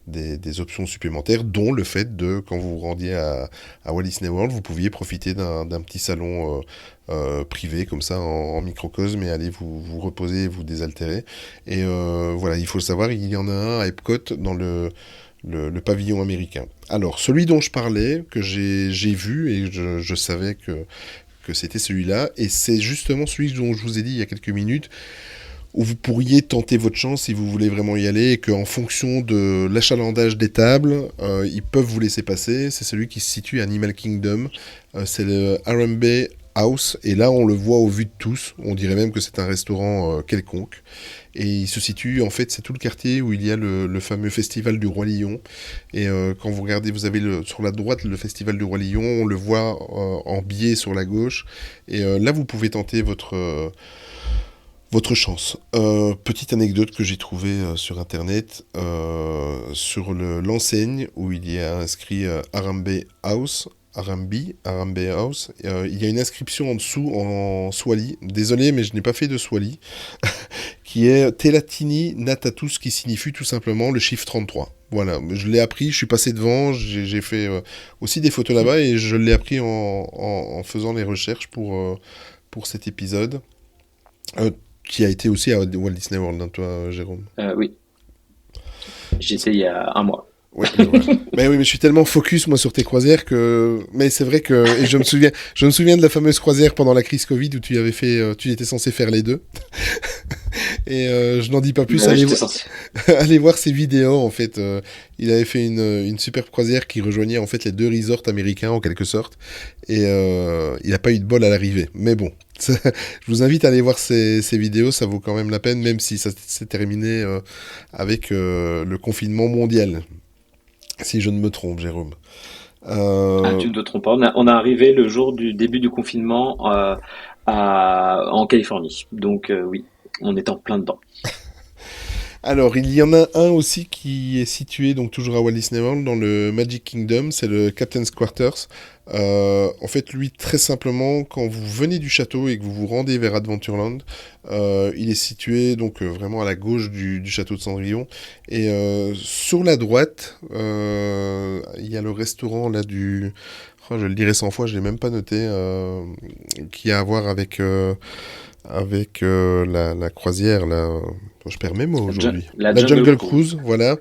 des options supplémentaires, dont le fait de, quand vous vous rendiez à Walt Disney World, vous pouviez profiter d'un petit salon privé comme ça en microcosme et aller vous reposer, vous désaltérer. Et voilà, il faut le savoir, il y en a un à Epcot dans le pavillon américain. Alors, celui dont je parlais, que j'ai vu et je savais que c'était celui-là, et c'est justement celui dont je vous ai dit il y a quelques minutes, où vous pourriez tenter votre chance si vous voulez vraiment y aller, et qu'en fonction de l'achalandage des tables, ils peuvent vous laisser passer. C'est celui qui se situe à Animal Kingdom, c'est le Harambe House, et là on le voit au vu de tous, on dirait même que c'est un restaurant quelconque, et il se situe, en fait c'est tout le quartier où il y a le fameux festival du Roi Lion, et quand vous regardez, vous avez sur la droite le festival du Roi Lion, on le voit en biais sur la gauche, et là vous pouvez tenter votre chance. Petite anecdote que j'ai trouvée sur internet, sur l'enseigne où il y a inscrit Harambe House, Harambe House, il y a une inscription en dessous en Swahili, désolé mais je n'ai pas fait de Swahili, qui est Telatini Natatus, qui signifie tout simplement le chiffre 33. Voilà, je l'ai appris, je suis passé devant, j'ai fait aussi des photos là-bas et je l'ai appris en faisant les recherches pour cet épisode. Qui a été aussi à Walt Disney World, hein, toi, Jérôme. Oui, j'y étais il y a un mois. Oui, mais oui, mais je suis tellement focus moi sur tes croisières que. Mais c'est vrai que et je me souviens de la fameuse croisière pendant la crise Covid où tu avais fait, tu étais censé faire les deux. Et je n'en dis pas plus. Bah ouais, j'étais censé. Allez voir ses vidéos en fait. Il avait fait une superbe croisière qui rejoignait en fait les deux resorts américains en quelque sorte. Et il n'a pas eu de bol à l'arrivée. Mais bon, je vous invite à aller voir ces vidéos, ça vaut quand même la peine, même si ça s'est terminé avec le confinement mondial. Si je ne me trompe, Jérôme. Ah, Euh, tu ne te trompes pas. On a arrivé le jour du début du confinement en Californie. Donc oui, on est en plein dedans. alors, il y en a un aussi qui est situé donc toujours à Walt Disney World dans le Magic Kingdom, c'est le Captain's Quarters. En fait, lui, très simplement, quand vous venez du château et que vous vous rendez vers Adventureland, il est situé donc vraiment à la gauche du château de Cendrillon. Et sur la droite, il y a le restaurant là du... Oh, je le dirai 100 fois, je l'ai même pas noté, qui a à voir avec la croisière, là. Je perds mes mots aujourd'hui. La La Jungle Jungle Cruise. Cruise, voilà.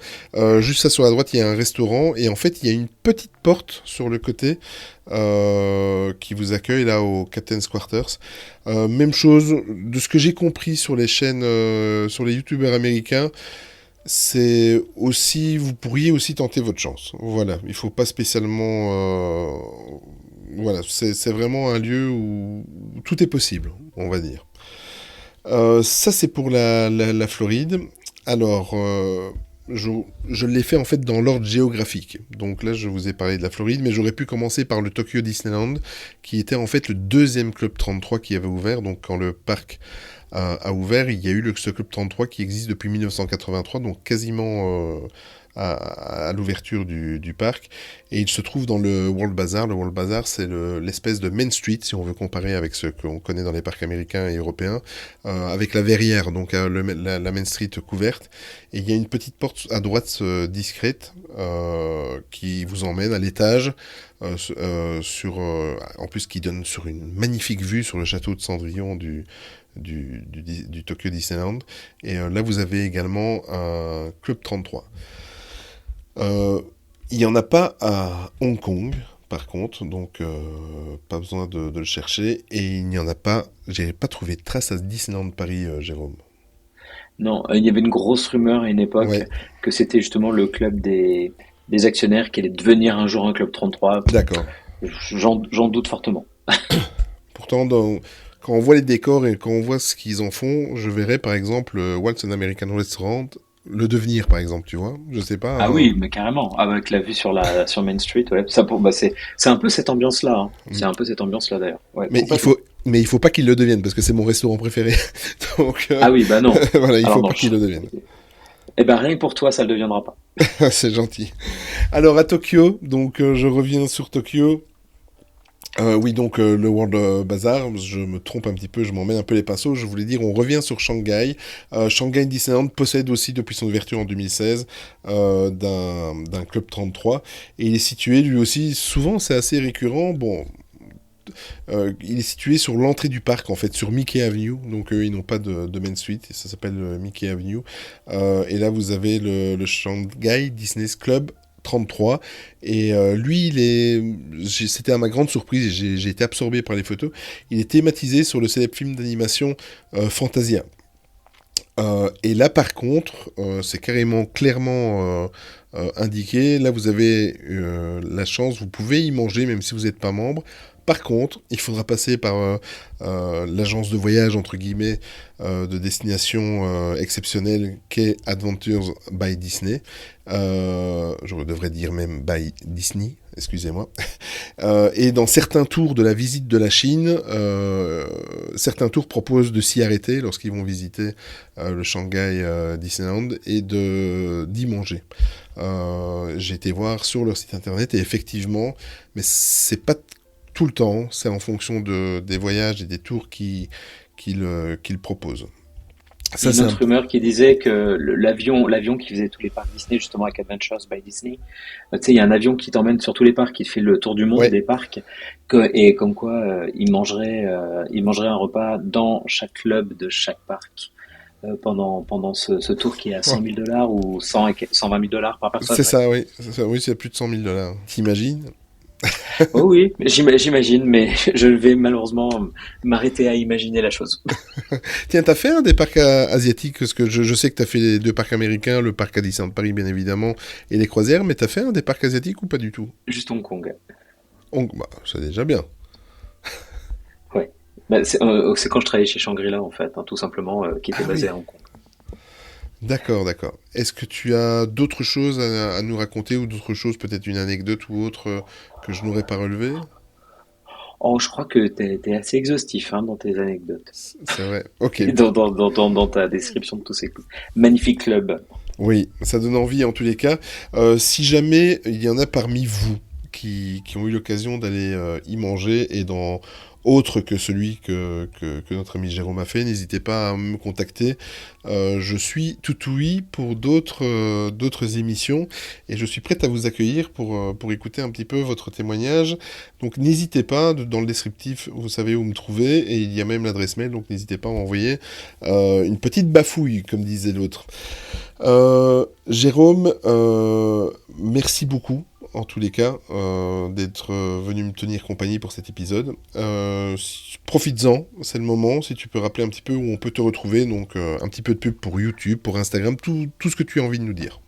Juste ça sur la droite, il y a un restaurant. Et en fait, il y a une petite porte sur le côté qui vous accueille là au Captain's Quarters. Même chose, de ce que j'ai compris sur les chaînes, sur les youtubeurs américains, c'est aussi, vous pourriez aussi tenter votre chance. Voilà, il faut pas spécialement. Voilà, c'est vraiment un lieu où tout est possible, on va dire. Ça, c'est pour la Floride. Alors, je, je l'ai fait en fait dans l'ordre géographique. Donc là, je vous ai parlé de la Floride, mais j'aurais pu commencer par le Tokyo Disneyland, qui était en fait le deuxième Club 33 qui avait ouvert. Donc quand le parc a ouvert, il y a eu ce Club 33 qui existe depuis 1983, donc quasiment à l'ouverture du parc. Et il se trouve dans le World Bazaar. Le World Bazaar, c'est l'espèce de Main Street, si on veut comparer avec ce qu'on connaît dans les parcs américains et européens, avec la verrière, donc la Main Street couverte. Et il y a une petite porte à droite discrète qui vous emmène à l'étage, en plus qui donne sur une magnifique vue sur le château de Cendrillon du Tokyo Disneyland. Et là, vous avez également un Club 33. Euh, il n'y en a pas à Hong Kong, par contre, donc pas besoin de le chercher. Et il n'y en a pas, j'ai pas trouvé de trace à Disneyland Paris, Jérôme. Non, il y avait une grosse rumeur à une époque Ouais, que c'était justement le club des actionnaires qui allait devenir un jour un club 33. d'accord. J'en doute fortement. Pourtant, quand on voit les décors et quand on voit ce qu'ils en font, je verrais par exemple Waltz and American Restaurant le devenir, par exemple, tu vois. Je sais pas. Ah oui, mais carrément, avec la vue sur Main Street, ouais. Bah c'est un peu cette ambiance-là, hein. C'est Mm. un peu cette ambiance-là d'ailleurs. Ouais, Mais complètement. il faut pas qu'il le devienne parce que c'est mon restaurant préféré. Donc Ah oui, bah non. voilà, il Alors faut non. pas qu'il le devienne. Eh ben rien que pour toi, ça le deviendra pas. C'est gentil. Alors à Tokyo, donc je reviens sur Tokyo. Oui, donc le World Bazaar, je me trompe un petit peu, je m'emmène un peu les pinceaux. Je voulais dire, on revient sur Shanghai. Shanghai Disneyland possède aussi, depuis son ouverture en 2016, d'un Club 33. Et il est situé, lui aussi, souvent c'est assez récurrent. Bon, il est situé sur l'entrée du parc, en fait, sur Mickey Avenue. Donc ils n'ont pas de Main Street, et ça s'appelle Mickey Avenue. Et là, vous avez le Shanghai Disney's Club 33. Et lui, c'était à ma grande surprise, et j'ai été absorbé par les photos. Il est thématisé sur le célèbre film d'animation Fantasia. Et là, par contre, c'est carrément clairement indiqué. Là, vous avez la chance, vous pouvez y manger même si vous n'êtes pas membre. Par contre, il faudra passer par l'agence de voyage, entre guillemets, de destination exceptionnelle qu'est Adventures by Disney. Je devrais dire même by Disney, excusez-moi. Et dans certains tours de la visite de la Chine, certains tours proposent de s'y arrêter lorsqu'ils vont visiter le Shanghai Disneyland et d'y manger. J'ai été voir sur leur site internet et effectivement, mais c'est pas tout le temps, c'est en fonction des voyages et des tours qu'ils proposent. Ça, Une c'est autre rumeur qui disait que l'avion qui faisait tous les parcs Disney, justement avec Adventures by Disney, tu sais, il y a un avion qui t'emmène sur tous les parcs, qui te fait le tour du monde Ouais, des parcs, et comme quoi il mangerait un repas dans chaque club de chaque parc. pendant ce tour qui est à 100 000 dollars ou 120 000 dollars par personne. C'est ça, oui. C'est ça, oui, c'est plus de 100 000 $. T'imagines? Oh oui, j'imagine, mais je vais malheureusement m'arrêter à imaginer la chose. Tiens, t'as fait un des parcs asiatiques, parce que je sais que t'as fait les 2 parcs américains, le parc à Disneyland Paris, bien évidemment, et les croisières, mais t'as fait un des parcs asiatiques ou pas du tout? Juste Hong Kong. Bah, c'est déjà bien. Ouais. Bah, c'est quand je travaillais chez Shangri-La en fait, hein, tout simplement, qui était Ah basé oui. à Hong Kong. D'accord, d'accord. Est-ce que tu as d'autres choses à nous raconter ou d'autres choses, peut-être une anecdote ou autre que je n'aurais pas relevé? Oh, je crois que t'es assez exhaustif hein, dans tes anecdotes C'est vrai. Ok. et dans ta description de tous ces magnifiques clubs. Oui, ça donne envie en tous les cas. Si jamais il y en a parmi vous qui ont eu l'occasion d'aller y manger et dans autre que celui que notre ami Jérôme a fait, n'hésitez pas à me contacter. Je suis tout oui pour d'autres émissions et je suis prête à vous accueillir pour écouter un petit peu votre témoignage. Donc n'hésitez pas, dans le descriptif, vous savez où me trouver et il y a même l'adresse mail, donc n'hésitez pas à m'envoyer une petite bafouille, comme disait l'autre. Jérôme, merci beaucoup en tous les cas d'être venu me tenir compagnie pour cet épisode. Profites-en, c'est le moment, si tu peux rappeler un petit peu où on peut te retrouver, donc un petit peu de pub pour YouTube, pour Instagram, tout ce que tu as envie de nous dire.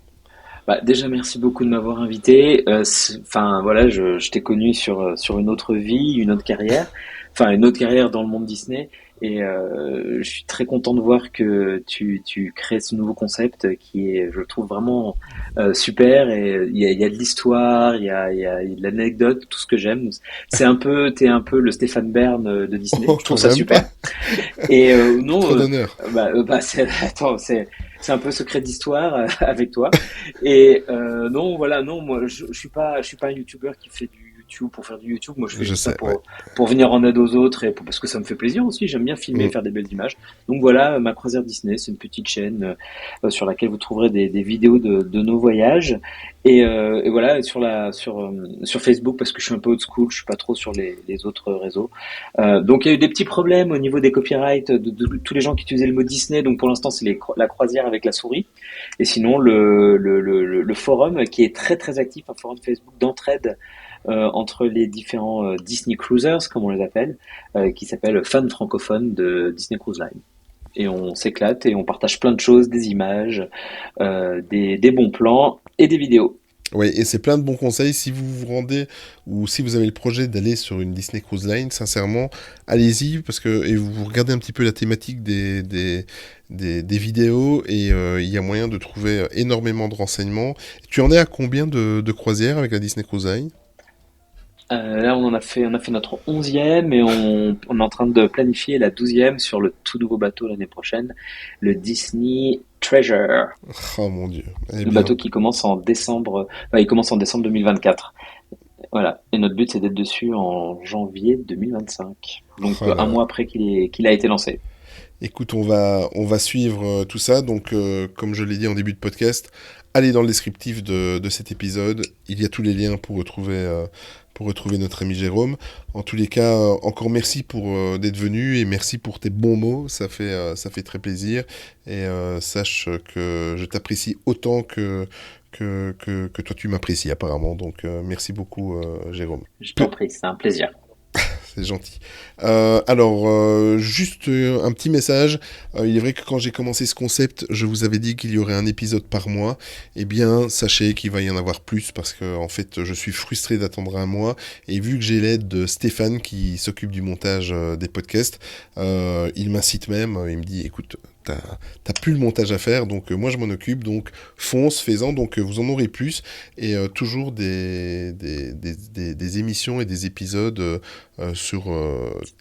Bah, déjà, merci beaucoup de m'avoir invité. Enfin, voilà, je t'ai connu sur une autre vie, une autre carrière, enfin une autre carrière dans le monde Disney. Et je suis très content de voir que tu crées ce nouveau concept qui est, je le trouve vraiment super. Et il y a de l'histoire, il y a de l'anecdote, tout ce que j'aime. T'es un peu le Stéphane Bern de Disney. Oh, Je trouve quand ça même super. pas. Et non, Trop d'honneur. attends, c'est un peu secret d'histoire avec toi. Et non, voilà, non, moi, je suis pas un YouTuber qui fait du YouTube pour faire du YouTube. Moi, je fais Je juste ça sais, ouais. pour venir en aide aux autres et parce que ça me fait plaisir aussi. J'aime bien filmer, Mm. faire des belles images. Donc voilà, ma croisière Disney, c'est une petite chaîne sur laquelle vous trouverez des vidéos de nos voyages. Et voilà, sur Facebook parce que je suis un peu old school, je suis pas trop sur les autres réseaux. Donc il y a eu des petits problèmes au niveau des copyrights de tous les gens qui utilisaient le mot Disney. Donc pour l'instant c'est la croisière avec la souris. Et sinon le forum qui est très très actif, un forum Facebook d'entraide entre les différents Disney Cruisers comme on les appelle, qui s'appelle Fans francophones de Disney Cruise Line. Et on s'éclate et on partage plein de choses, des images, des bons plans et des vidéos. Oui, et c'est plein de bons conseils. Si vous vous rendez ou si vous avez le projet d'aller sur une Disney Cruise Line, sincèrement, allez-y parce que et vous regardez un petit peu la thématique des vidéos et il y a moyen de trouver énormément de renseignements. Tu en es à combien de croisières avec la Disney Cruise Line? Là, on a fait notre 11e et on est en train de planifier la 12e sur le tout nouveau bateau l'année prochaine, le Disney Treasure. Oh mon Dieu. Eh Le bien, bateau qui commence en décembre, il commence en décembre 2024. Voilà. Et notre but, c'est d'être dessus en janvier 2025. Donc, oh là un là. mois après qu'il a été lancé. Écoute, on va suivre tout ça. Donc, comme je l'ai dit en début de podcast, allez dans le descriptif de cet épisode. Il y a tous les liens pour retrouver notre ami Jérôme. En tous les cas, encore merci pour d'être venu et merci pour tes bons mots. Ça fait très plaisir. Et sache que je t'apprécie autant que toi tu m'apprécies apparemment. Donc, merci beaucoup, Jérôme. Je t'en prie, c'est un plaisir. C'est gentil. Juste un petit message. Il est vrai que quand j'ai commencé ce concept, je vous avais dit qu'il y aurait un épisode par mois. Eh bien, sachez qu'il va y en avoir plus parce que, en fait, je suis frustré d'attendre un mois. Et vu que j'ai l'aide de Stéphane qui s'occupe du montage des podcasts, il m'incite même. Il me dit, écoute, t'as plus le montage à faire, donc moi je m'en occupe, donc fonce, fais-en, donc vous en aurez plus, et toujours des émissions et des épisodes sur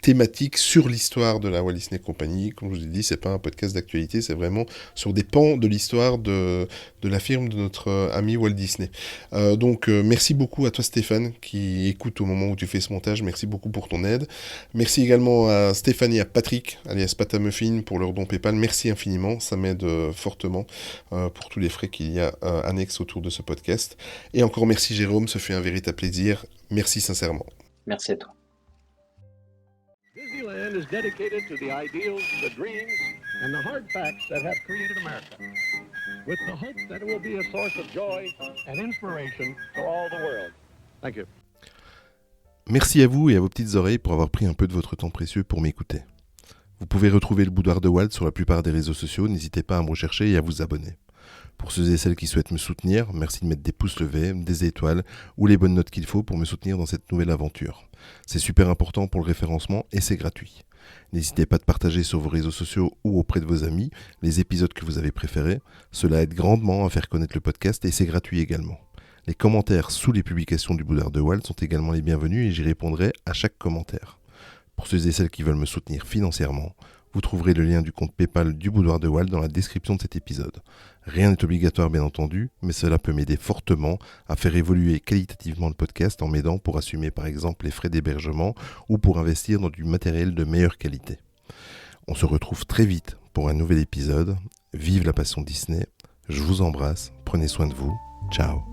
thématiques sur l'histoire de la Walt Disney Company. Comme je vous ai dit, c'est pas un podcast d'actualité, c'est vraiment sur des pans de l'histoire de la firme de notre ami Walt Disney. Donc merci beaucoup à toi Stéphane qui écoute au moment où tu fais ce montage, merci beaucoup pour ton aide. Merci également à Stéphane et à Patrick, alias Patamuffin, pour leur don PayPal. Merci infiniment, ça m'aide fortement pour tous les frais qu'il y a annexes autour de ce podcast. Et encore merci Jérôme, ce fut un véritable plaisir. Merci sincèrement. Merci à toi. Disneyland is dedicated to the ideals, the dreams, and the hard facts that have created America, with the hope that it will be a source of joy and inspiration to all the world. Thank you. Merci à vous et à vos petites oreilles pour avoir pris un peu de votre temps précieux pour m'écouter. Vous pouvez retrouver le Boudoir de Walt sur la plupart des réseaux sociaux, n'hésitez pas à me rechercher et à vous abonner. Pour ceux et celles qui souhaitent me soutenir, merci de mettre des pouces levés, des étoiles ou les bonnes notes qu'il faut pour me soutenir dans cette nouvelle aventure. C'est super important pour le référencement et c'est gratuit. N'hésitez pas de partager sur vos réseaux sociaux ou auprès de vos amis les épisodes que vous avez préférés. Cela aide grandement à faire connaître le podcast et c'est gratuit également. Les commentaires sous les publications du Boudoir de Walt sont également les bienvenus et j'y répondrai à chaque commentaire. Pour ceux et celles qui veulent me soutenir financièrement, vous trouverez le lien du compte PayPal du Boudoir de Walt dans la description de cet épisode. Rien n'est obligatoire bien entendu, mais cela peut m'aider fortement à faire évoluer qualitativement le podcast en m'aidant pour assumer par exemple les frais d'hébergement ou pour investir dans du matériel de meilleure qualité. On se retrouve très vite pour un nouvel épisode. Vive la passion Disney, je vous embrasse, prenez soin de vous, ciao.